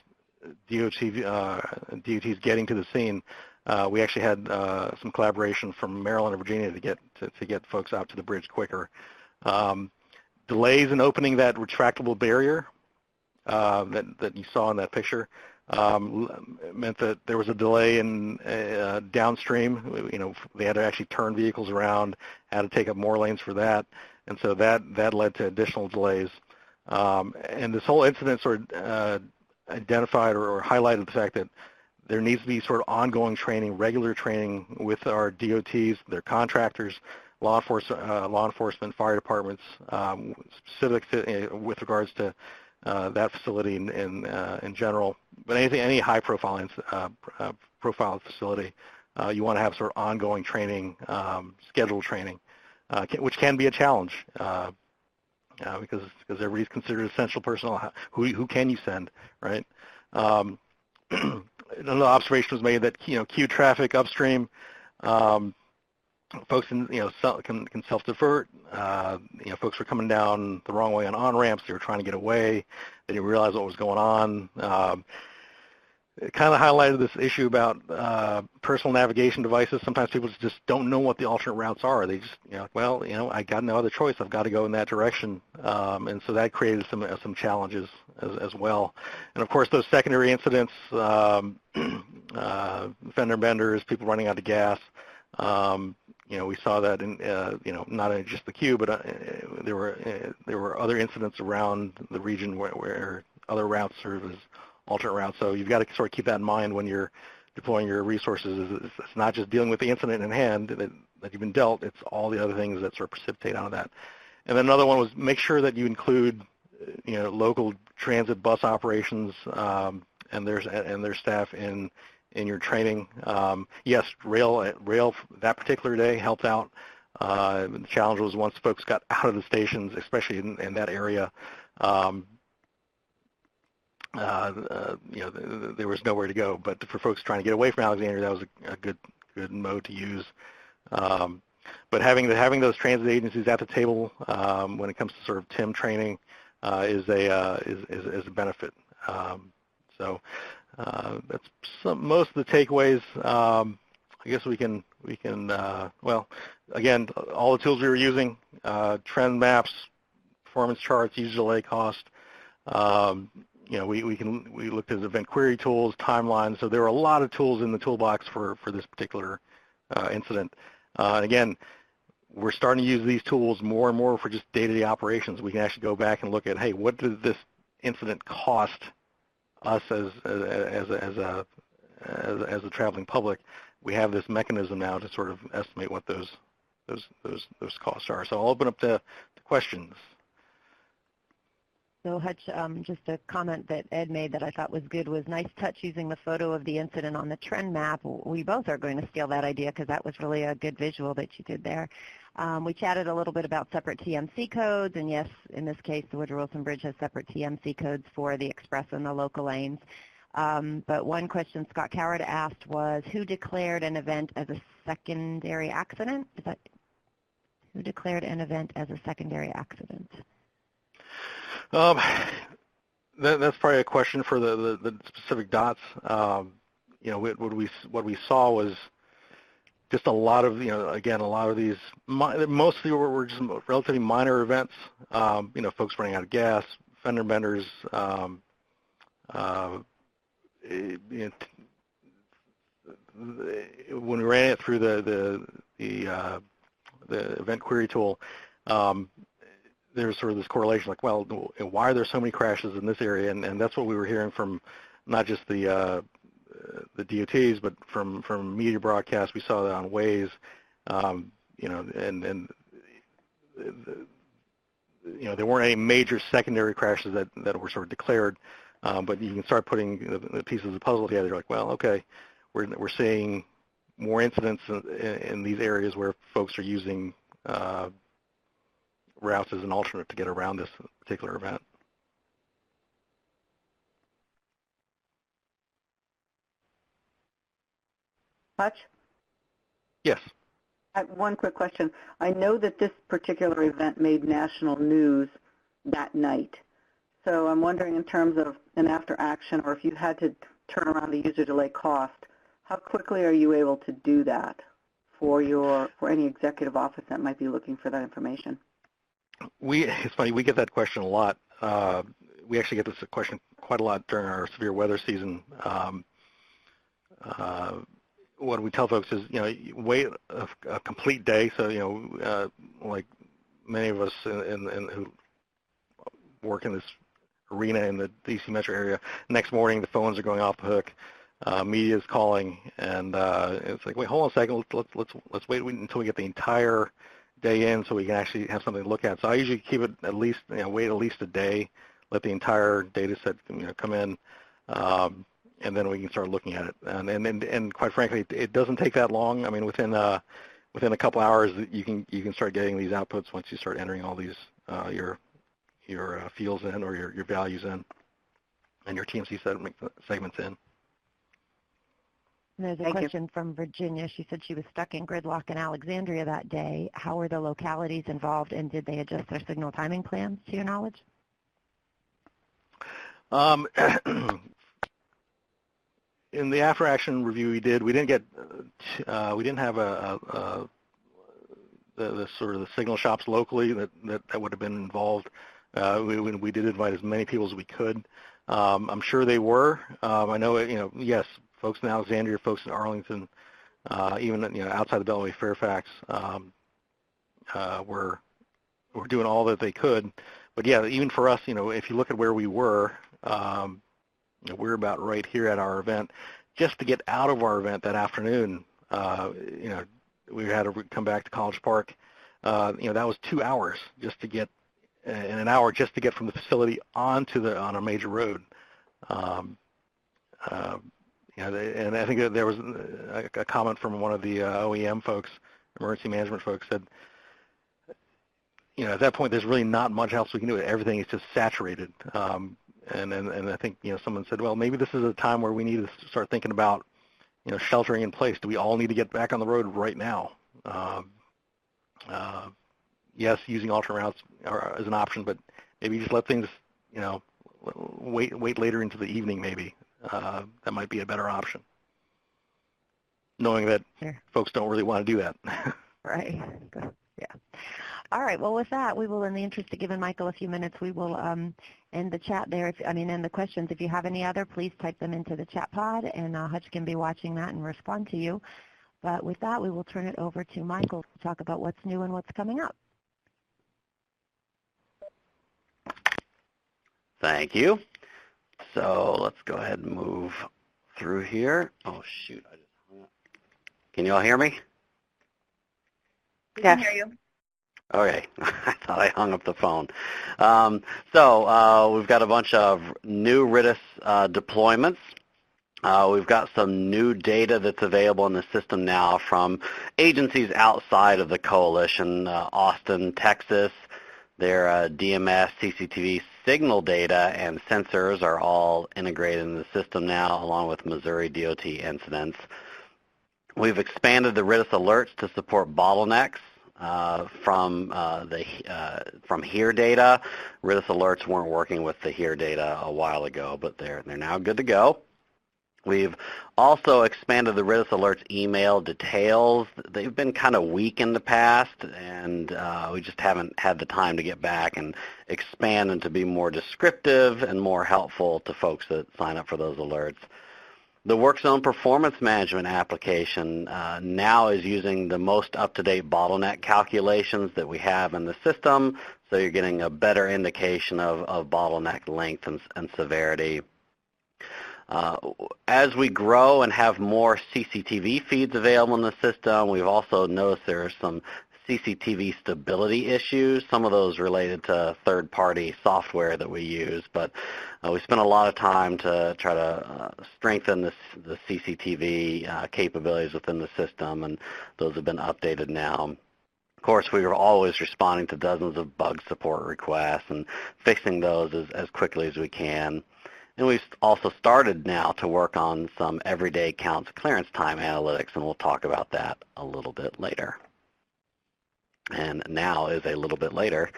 DOTs getting to the scene. We actually had some collaboration from Maryland and Virginia to get folks out to the bridge quicker. Delays in opening that retractable barrier that you saw in that picture meant that there was a delay in downstream. They had to actually turn vehicles around, had to take up more lanes for that, and so that led to additional delays. And this whole incident sort of identified or highlighted the fact that there needs to be sort of ongoing training, regular training with our DOTs, their contractors, law enforcement, fire departments, specific with regards to that facility in general. But any high-profile facility, you want to have sort of ongoing training, scheduled training, which can be a challenge because everybody's considered essential personnel. Who can you send, right? Another observation was made that queue traffic upstream, folks can self-divert. Folks were coming down the wrong way on ramps. They were trying to get away. They didn't realize what was going on. It kind of highlighted this issue about personal navigation devices. Sometimes people just don't know what the alternate routes are. They just, I got no other choice. I've got to go in that direction. And so that created some challenges as well. And of course, those secondary incidents, fender benders, people running out of gas. We saw that in, not in just the queue, but there were other incidents around the region where other routes serve as alternate routes. So you've got to sort of keep that in mind when you're deploying your resources. It's not just dealing with the incident in hand that you've been dealt, it's all the other things that sort of precipitate out of that. And then another one was make sure that you include local transit bus operations and their staff in your training. Yes, rail that particular day helped out. The challenge was once folks got out of the stations, especially in that area, there was nowhere to go. But for folks trying to get away from Alexandria, that was a good mode to use. But having those transit agencies at the table when it comes to sort of TIM training is a benefit. So that's most of the takeaways. I guess we can well, again, all the tools we were using, trend maps, performance charts, user delay cost. We looked at event query tools, timelines. So there were a lot of tools in the toolbox for this particular incident. And again, we're starting to use these tools more and more for just day-to-day operations. We can actually go back and look at, hey, what did this incident cost us as a traveling public? We have this mechanism now to sort of estimate what those costs are. So I'll open up to questions. So Hutch, just a comment that Ed made that I thought was good was nice touch using the photo of the incident on the trend map. We both are going to steal that idea because that was really a good visual that you did there. We chatted a little bit about separate TMC codes, and yes, in this case, the Woodrow Wilson Bridge has separate TMC codes for the express and the local lanes. But one question Scott Coward asked was, who declared an event as a secondary accident? Who declared an event as a secondary accident? That's probably a question for the specific dots. You know, what we saw was just a lot of, again, a lot of these, mostly were just relatively minor events. Folks running out of gas, fender benders, when we ran it through the event query tool, there's sort of this correlation, like, well, why are there so many crashes in this area? And that's what we were hearing from not just the DOTs, but from media broadcasts. We saw that on Waze, there weren't any major secondary crashes that were sort of declared, but you can start putting the pieces of the puzzle together. You're like, well, okay, we're seeing more incidents in these areas where folks are using routes as an alternate to get around this particular event. Hutch? Yes. I have one quick question. I know that this particular event made national news that night. So I'm wondering, in terms of an after action, or if you had to turn around the user delay cost, how quickly are you able to do that for any executive office that might be looking for that information? It's funny, we get that question a lot. We actually get this question quite a lot during our severe weather season. What we tell folks is, wait a complete day. So, like many of us who work in this arena in the DC metro area, next morning the phones are going off the hook. Media is calling, and it's like, wait, hold on a second. Let's wait until we get the entire day in so we can actually have something to look at. So I usually keep it at least, wait at least a day, let the entire data set, come in, and then we can start looking at it. And quite frankly, it doesn't take that long. I mean, within a couple hours, you can start getting these outputs once you start entering all these your fields in, or your values in, and your TMC segments in. There's a question from Virginia. She said she was stuck in gridlock in Alexandria that day. How were the localities involved, and did they adjust their signal timing plans, to your knowledge? In the after-action review we did, we didn't have the sort of the signal shops locally that would have been involved. We did invite as many people as we could. I'm sure they were. I know, yes, folks in Alexandria, folks in Arlington, even outside the Beltway, Fairfax, were doing all that they could. But yeah, even for us, if you look at where we were, we're about right here at our event. Just to get out of our event that afternoon, we had to come back to College Park. That was 2 hours just to get, and an hour just to get from the facility on a major road. And I think that there was a comment from one of the OEM folks, emergency management folks, said, at that point, there's really not much else we can do. Everything is just saturated. And I think, someone said, well, maybe this is a time where we need to start thinking about, sheltering in place. Do we all need to get back on the road right now? Yes, using alternate routes is an option, but maybe just let things, wait later into the evening maybe. That might be a better option, knowing that folks don't really want to do that. Right. Yeah. All right. Well, with that, we will, in the interest of giving Michael a few minutes, we will end the chat there. End the questions. If you have any other, please type them into the chat pod, and Hutch can be watching that and respond to you. But with that, we will turn it over to Michael to talk about what's new and what's coming up. Thank you. So let's go ahead and move through here. Oh, shoot. I just hung up. Can you all hear me? We can hear you. Okay. I thought I hung up the phone. So we've got a bunch of new RITIS deployments. We've got some new data that's available in the system now from agencies outside of the coalition. Austin, Texas, their DMS, CCTV signal data and sensors are all integrated in the system now, along with Missouri DOT incidents. We've expanded the RITIS alerts to support bottlenecks from HERE data. RITIS alerts weren't working with the HERE data a while ago, but they're now good to go. We've also expanded the RITIS alerts email details. They've been kind of weak in the past, and we just haven't had the time to get back and expand them to be more descriptive and more helpful to folks that sign up for those alerts. The Work Zone Performance Management application now is using the most up-to-date bottleneck calculations that we have in the system, so you're getting a better indication of bottleneck length and severity. As we grow and have more CCTV feeds available in the system, we've also noticed there are some CCTV stability issues, some of those related to third-party software that we use, but we spent a lot of time to try to strengthen the CCTV capabilities within the system, and those have been updated now. Of course, we are always responding to dozens of bug support requests and fixing those as quickly as we can. And we've also started now to work on some everyday counts clearance time analytics, and we'll talk about that a little bit later. And now is a little bit later.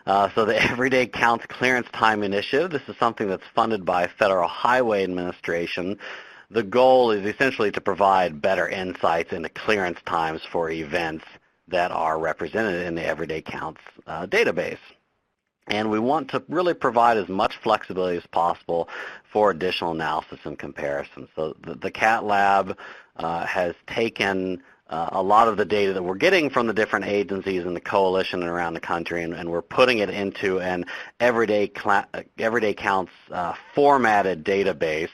So the Everyday Counts Clearance Time Initiative, this is something that's funded by Federal Highway Administration. The goal is essentially to provide better insights into clearance times for events that are represented in the Everyday Counts database. And we want to really provide as much flexibility as possible for additional analysis and comparison. So the CATT Lab has taken a lot of the data that we're getting from the different agencies in the coalition and around the country, and we're putting it into an Everyday Counts formatted database,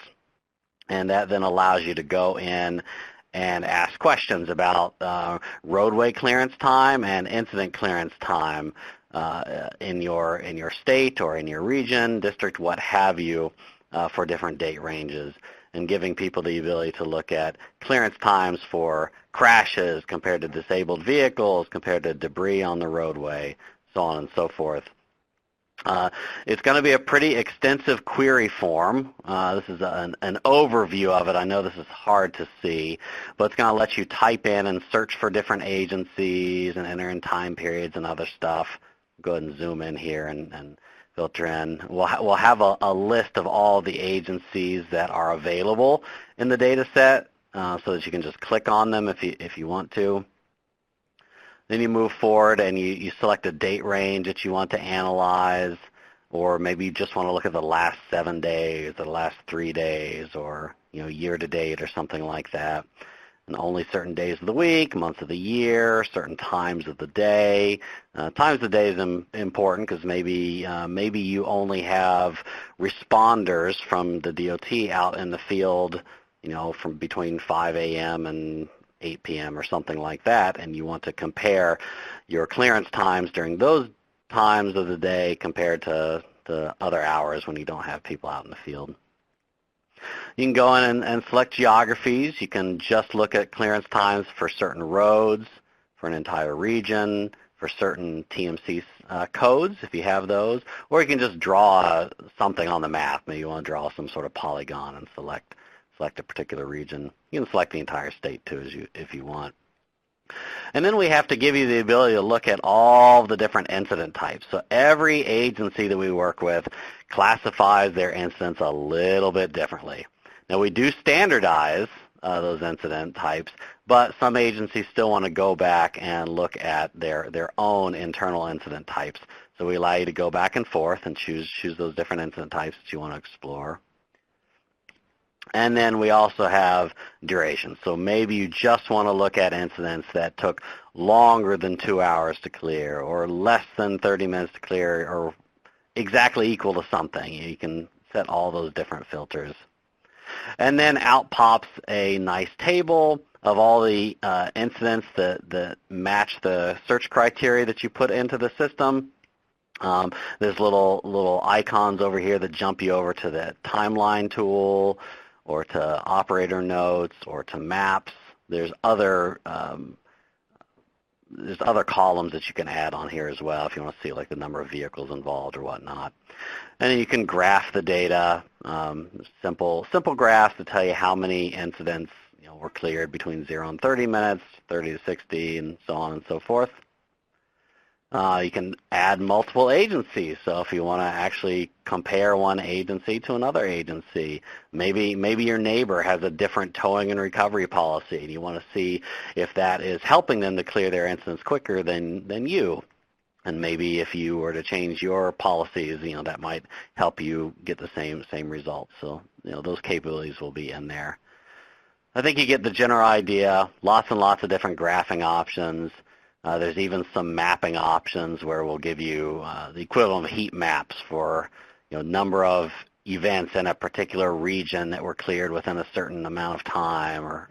and that then allows you to go in and ask questions about roadway clearance time and incident clearance time in your state or in your region, district, what have you, for different date ranges, and giving people the ability to look at clearance times for crashes compared to disabled vehicles, compared to debris on the roadway, so on and so forth. It's going to be a pretty extensive query form. This is an overview of it. I know this is hard to see, but it's going to let you type in and search for different agencies and enter in time periods and other stuff. Go ahead and zoom in here and filter in. We'll have a list of all the agencies that are available in the data set so that you can just click on them if you want to. Then you move forward and you select a date range that you want to analyze, or maybe you just want to look at the last 7 days or the last 3 days, or year to date or something like that. And only certain days of the week, months of the year, certain times of the day. Times of the day is important because maybe you only have responders from the DOT out in the field, from between 5 a.m. and 8 p.m. or something like that, and you want to compare your clearance times during those times of the day compared to the other hours when you don't have people out in the field. You can go in and select geographies. You can just look at clearance times for certain roads, for an entire region, for certain TMC codes, if you have those, or you can just draw something on the map. Maybe you want to draw some sort of polygon and select a particular region. You can select the entire state too, if you want. And then we have to give you the ability to look at all the different incident types. So every agency that we work with classifies their incidents a little bit differently. Now we do standardize those incident types, but some agencies still want to go back and look at their own internal incident types. So we allow you to go back and forth and choose those different incident types that you want to explore. And then we also have duration. So maybe you just want to look at incidents that took longer than 2 hours to clear, or less than 30 minutes to clear, or exactly equal to something. You can set all those different filters. And then out pops a nice table of all the incidents that match the search criteria that you put into the system. There's little icons over here that jump you over to the timeline tool, or to operator notes, or to maps. There's other columns that you can add on here as well if you want to see like the number of vehicles involved or whatnot. And then you can graph the data, simple graphs to tell you how many incidents were cleared between 0 and 30 minutes, 30 to 60, and so on and so forth. You can add multiple agencies. So if you want to actually compare one agency to another agency, maybe your neighbor has a different towing and recovery policy, and you want to see if that is helping them to clear their incidents quicker than you. And maybe if you were to change your policies, that might help you get the same results. So those capabilities will be in there. I think you get the general idea. Lots and lots of different graphing options. There's even some mapping options where we'll give you the equivalent of heat maps for number of events in a particular region that were cleared within a certain amount of time,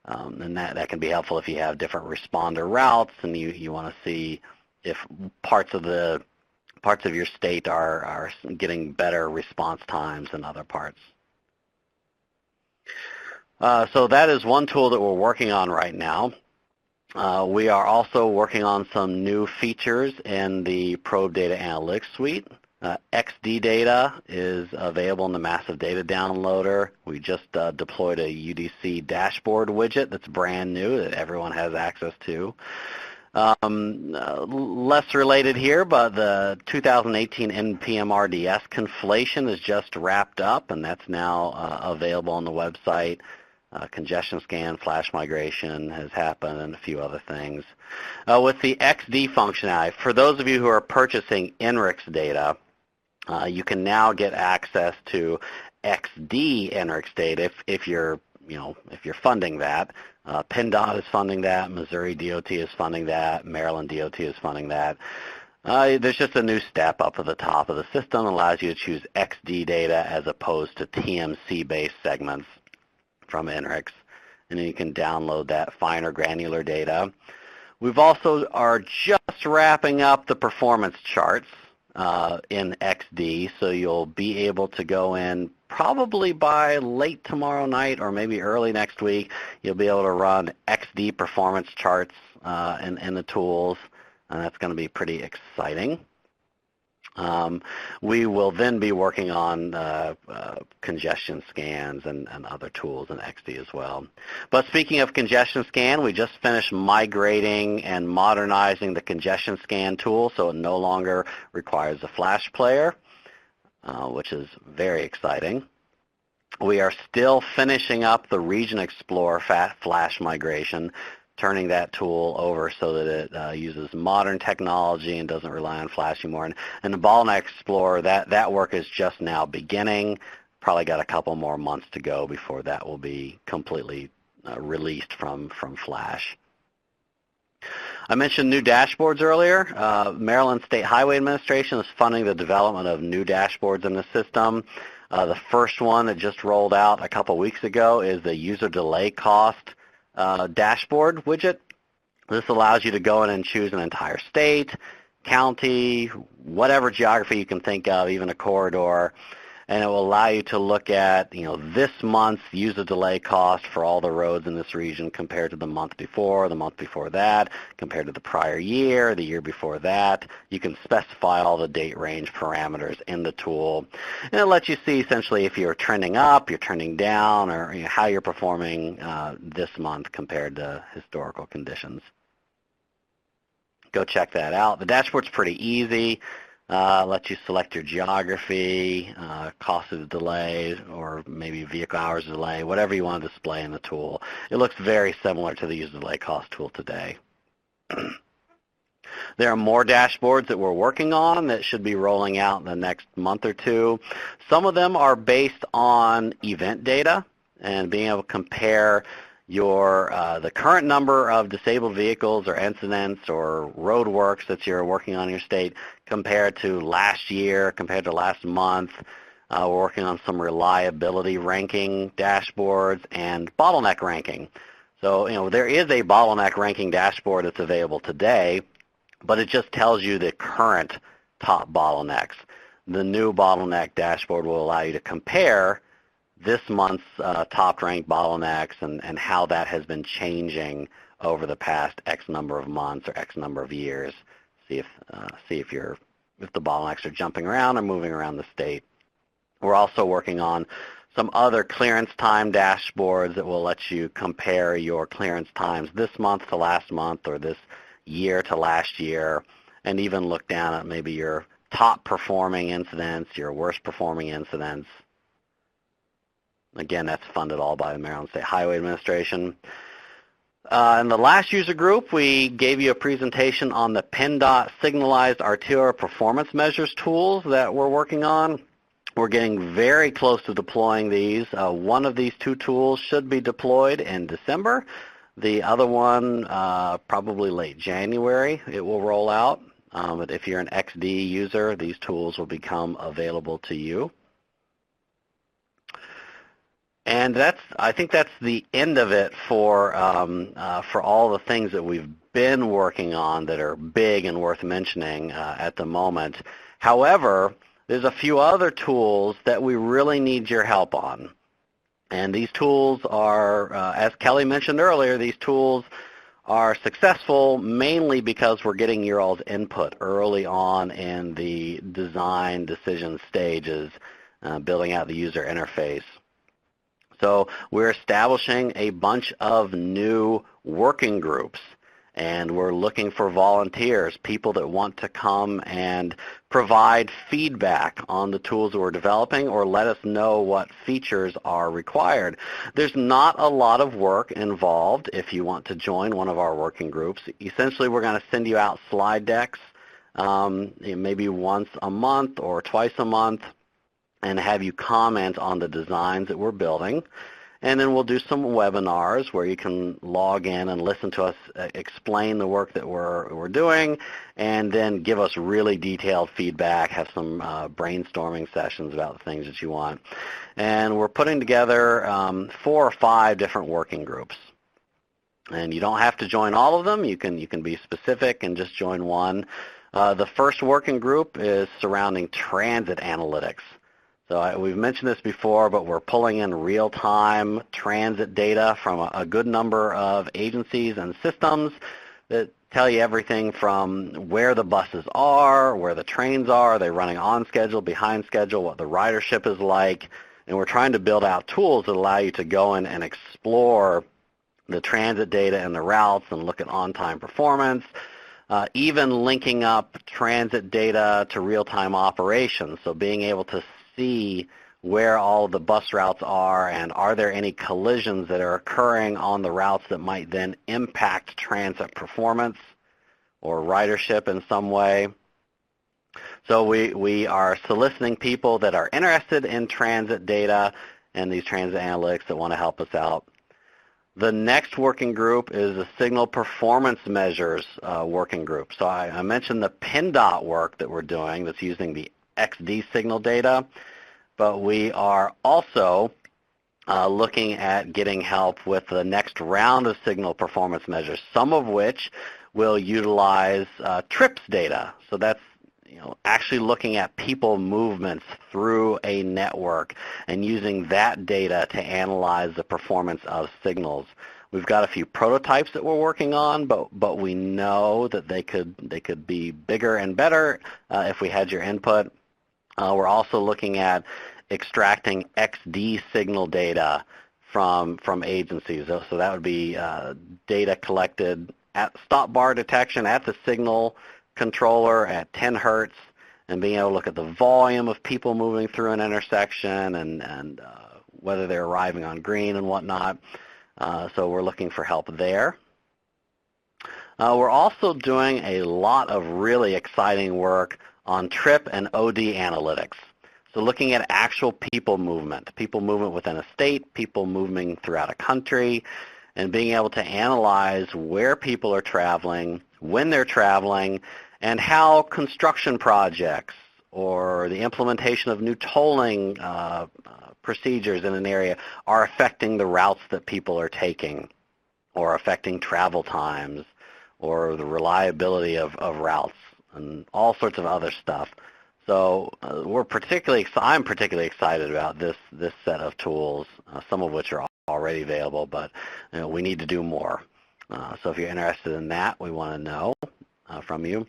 and that can be helpful if you have different responder routes and you want to see if parts of your state are getting better response times than other parts. So that is one tool that we're working on right now. We are also working on some new features in the Probe Data Analytics Suite. XD data is available in the Massive Data Downloader. We just deployed a UDC dashboard widget that's brand new that everyone has access to. Less related here, but the 2018 NPM RDS conflation is just wrapped up, and that's now available on the website. Congestion scan, flash migration has happened, and a few other things. With the XD functionality, for those of you who are purchasing INRIX data, you can now get access to XD INRIX data if you're funding that. PennDOT is funding that, Missouri DOT is funding that, Maryland DOT is funding that. There's just a new step up at the top of the system that allows you to choose XD data as opposed to TMC-based segments from INRIX, and then you can download that finer granular data. We've also are just wrapping up the performance charts in XD, so you'll be able to go in probably by late tomorrow night or maybe early next week. You'll be able to run XD performance charts in the tools, and that's going to be pretty exciting. We will then be working on congestion scans and other tools in XD as well. But speaking of congestion scan, we just finished migrating and modernizing the congestion scan tool, so it no longer requires a flash player, which is very exciting. We are still finishing up the Region Explorer flash migration, turning that tool over so that it uses modern technology and doesn't rely on flash anymore. And the Bottleneck Explorer, that work is just now beginning. Probably got a couple more months to go before that will be completely released from flash. I mentioned new dashboards earlier. Maryland State Highway Administration is funding the development of new dashboards in the system. The first one that just rolled out a couple weeks ago is the user delay cost dashboard widget. This allows you to go in and choose an entire state, county, whatever geography you can think of, even a corridor, and it will allow you to look at this month's user delay cost for all the roads in this region compared to the month before that, compared to the prior year, the year before that. You can specify all the date range parameters in the tool, and it lets you see essentially if you're trending up, you're trending down, or how you're performing this month compared to historical conditions. Go check that out. The dashboard's pretty easy. Lets you select your geography, cost of the delay, or maybe vehicle hours of delay, whatever you want to display in the tool. It looks very similar to the user delay cost tool today. There are more dashboards that we're working on that should be rolling out in the next month or two. Some of them are based on event data and being able to compare the current number of disabled vehicles or incidents or road works that you're working on in your state compared to last year, compared to last month. We're working on some reliability ranking dashboards and bottleneck ranking. So, there is a bottleneck ranking dashboard that's available today, but it just tells you the current top bottlenecks. The new bottleneck dashboard will allow you to compare this month's top-ranked bottlenecks and how that has been changing over the past X number of months or X number of years. See if the bottlenecks are jumping around or moving around the state. We're also working on some other clearance time dashboards that will let you compare your clearance times this month to last month or this year to last year, and even look down at maybe your top performing incidents, your worst performing incidents. Again, that's funded all by the Maryland State Highway Administration. In the last user group, we gave you a presentation on the PennDOT signalized arterial performance measures tools that we're working on. We're getting very close to deploying these. One of these two tools should be deployed in December. The other one, probably late January, it will roll out. But if you're an XD user, these tools will become available to you. And I think that's the end of it for all the things that we've been working on that are big and worth mentioning at the moment. However, there's a few other tools that we really need your help on. And these tools are, as Kelly mentioned earlier, these tools are successful mainly because we're getting your all's input early on in the design decision stages, building out the user interface. So we're establishing a bunch of new working groups, and we're looking for volunteers, people that want to come and provide feedback on the tools that we're developing or let us know what features are required. There's not a lot of work involved if you want to join one of our working groups. Essentially, we're going to send you out slide decks maybe once a month or twice a month, and have you comment on the designs that we're building. And then we'll do some webinars where you can log in and listen to us explain the work that we're doing, and then give us really detailed feedback, have some brainstorming sessions about the things that you want. And we're putting together 4 or 5 different working groups. And you don't have to join all of them. You can be specific and just join one. The first working group is surrounding transit analytics. So we've mentioned this before, but we're pulling in real-time transit data from a good number of agencies and systems that tell you everything from where the buses are, where the trains are they running on schedule, behind schedule, what the ridership is like. And we're trying to build out tools that allow you to go in and explore the transit data and the routes and look at on-time performance, even linking up transit data to real-time operations. So being able to see where all of the bus routes are and are there any collisions that are occurring on the routes that might then impact transit performance or ridership in some way. So we are soliciting people that are interested in transit data and these transit analytics that want to help us out. The next working group is a signal performance measures working group. So I mentioned the PennDOT work that we're doing that's using the XD signal data, but we are also looking at getting help with the next round of signal performance measures, some of which will utilize trips data. So that's actually looking at people movements through a network and using that data to analyze the performance of signals. We've got a few prototypes that we're working on, but we know that they could be bigger and better if we had your input. We're also looking at extracting XD signal data from agencies. So that would be data collected at stop bar detection at the signal controller at 10 hertz, and being able to look at the volume of people moving through an intersection and whether they're arriving on green and whatnot. So we're looking for help there. We're also doing a lot of really exciting work on trip and OD analytics. So looking at actual people movement within a state, people moving throughout a country, and being able to analyze where people are traveling, when they're traveling, and how construction projects or the implementation of new tolling procedures in an area are affecting the routes that people are taking, or affecting travel times, or the reliability of routes, and all sorts of other stuff. So I'm particularly excited about this set of tools, some of which are already available, but we need to do more. So if you're interested in that, we want to know from you.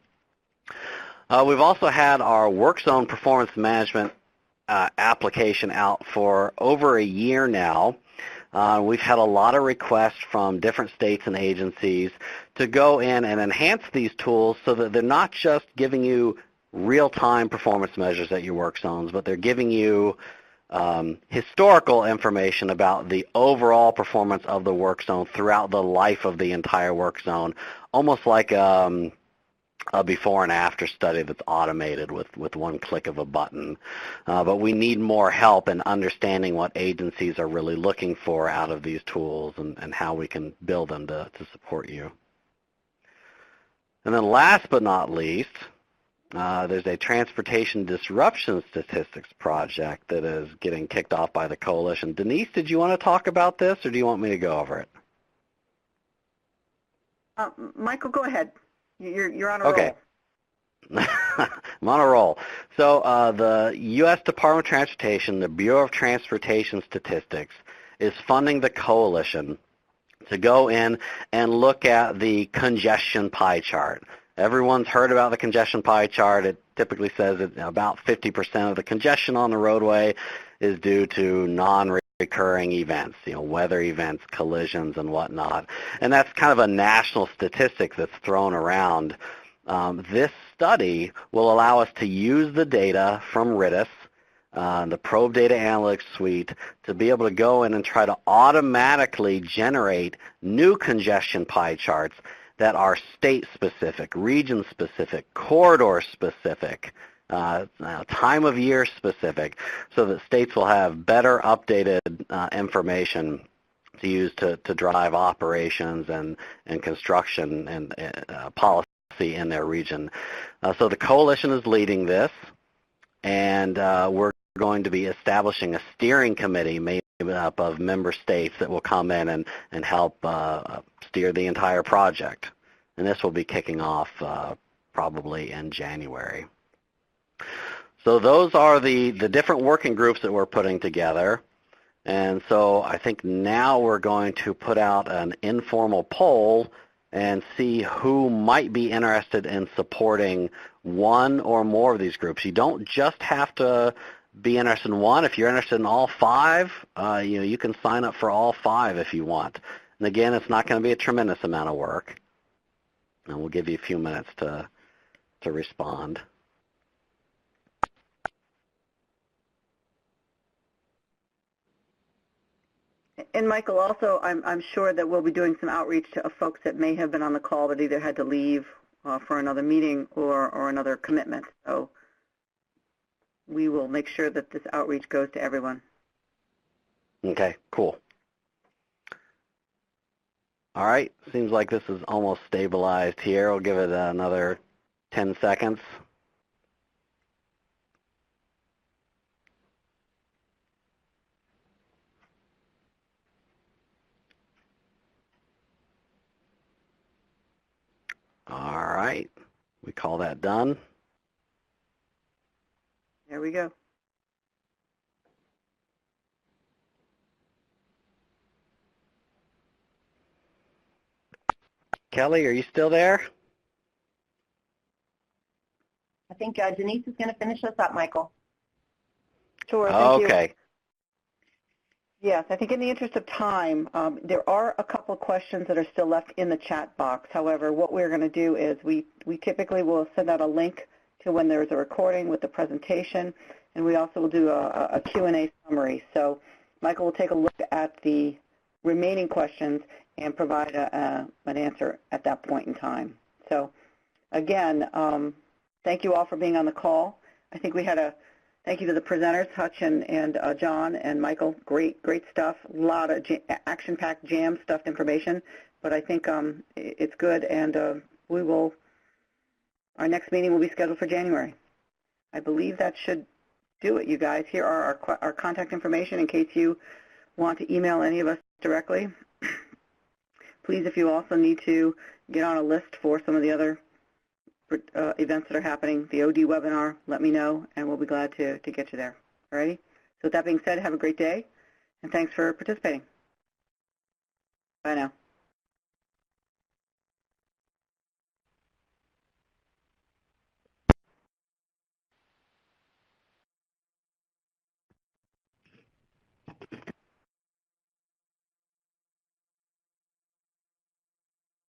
We've also had our work zone performance management application out for over a year now. We've had a lot of requests from different states and agencies to go in and enhance these tools so that they're not just giving you real-time performance measures at your work zones, but they're giving you historical information about the overall performance of the work zone throughout the life of the entire work zone, almost like a before and after study that's automated with one click of a button. But we need more help in understanding what agencies are really looking for out of these tools and how we can build them to support you. And then last but not least, there's a transportation disruption statistics project that is getting kicked off by the coalition. Denise, did you want to talk about this, or do you want me to go over it? Michael, go ahead. You're on a roll. Okay. I'm on a roll. So the U.S. Department of Transportation, the Bureau of Transportation Statistics, is funding the coalition to go in and look at the congestion pie chart. Everyone's heard about the congestion pie chart. It typically says that about 50% of the congestion on the roadway is due to non-recurring events, weather events, collisions, and whatnot. And that's kind of a national statistic that's thrown around. This study will allow us to use the data from RITIS, the Probe Data Analytics Suite, to be able to go in and try to automatically generate new congestion pie charts that are state-specific, region-specific, corridor-specific, time of year specific, so that states will have better updated information to use to drive operations and construction and policy in their region. So the coalition is leading this, and we're going to be establishing a steering committee made up of member states that will come in and help steer the entire project. And this will be kicking off probably in January. So those are the different working groups that we're putting together. And so I think now we're going to put out an informal poll and see who might be interested in supporting one or more of these groups. You don't just have to be interested in one. If you're interested in all five, you can sign up for all five if you want. And again, it's not going to be a tremendous amount of work. And we'll give you a few minutes to respond. And Michael, also, I'm sure that we'll be doing some outreach to folks that may have been on the call but either had to leave for another meeting or another commitment. So we will make sure that this outreach goes to everyone. Okay, cool. All right, seems like this is almost stabilized here. We'll give it another 10 seconds. All right, we call that done. There we go. Kelly, are you still there? I think Denise is going to finish us up, Michael. Sure, thank you. Okay. Yes, I think in the interest of time, there are a couple of questions that are still left in the chat box. However, what we're going to do is we typically will send out a link to when there's a recording with the presentation, and we also will do a Q&A summary. So Michael will take a look at the remaining questions, and provide an answer at that point in time. So again, thank you all for being on the call. I think we had thank you to the presenters, Hutch and John and Michael. Great stuff. A lot of action-packed, jam-stuffed information. But I think it's good, and our next meeting will be scheduled for January. I believe that should do it, you guys. Here are our contact information in case you want to email any of us directly. Please, if you also need to get on a list for some of the other events that are happening, the OD webinar, let me know, and we'll be glad to get you there. All righty? So with that being said, have a great day, and thanks for participating. Bye now.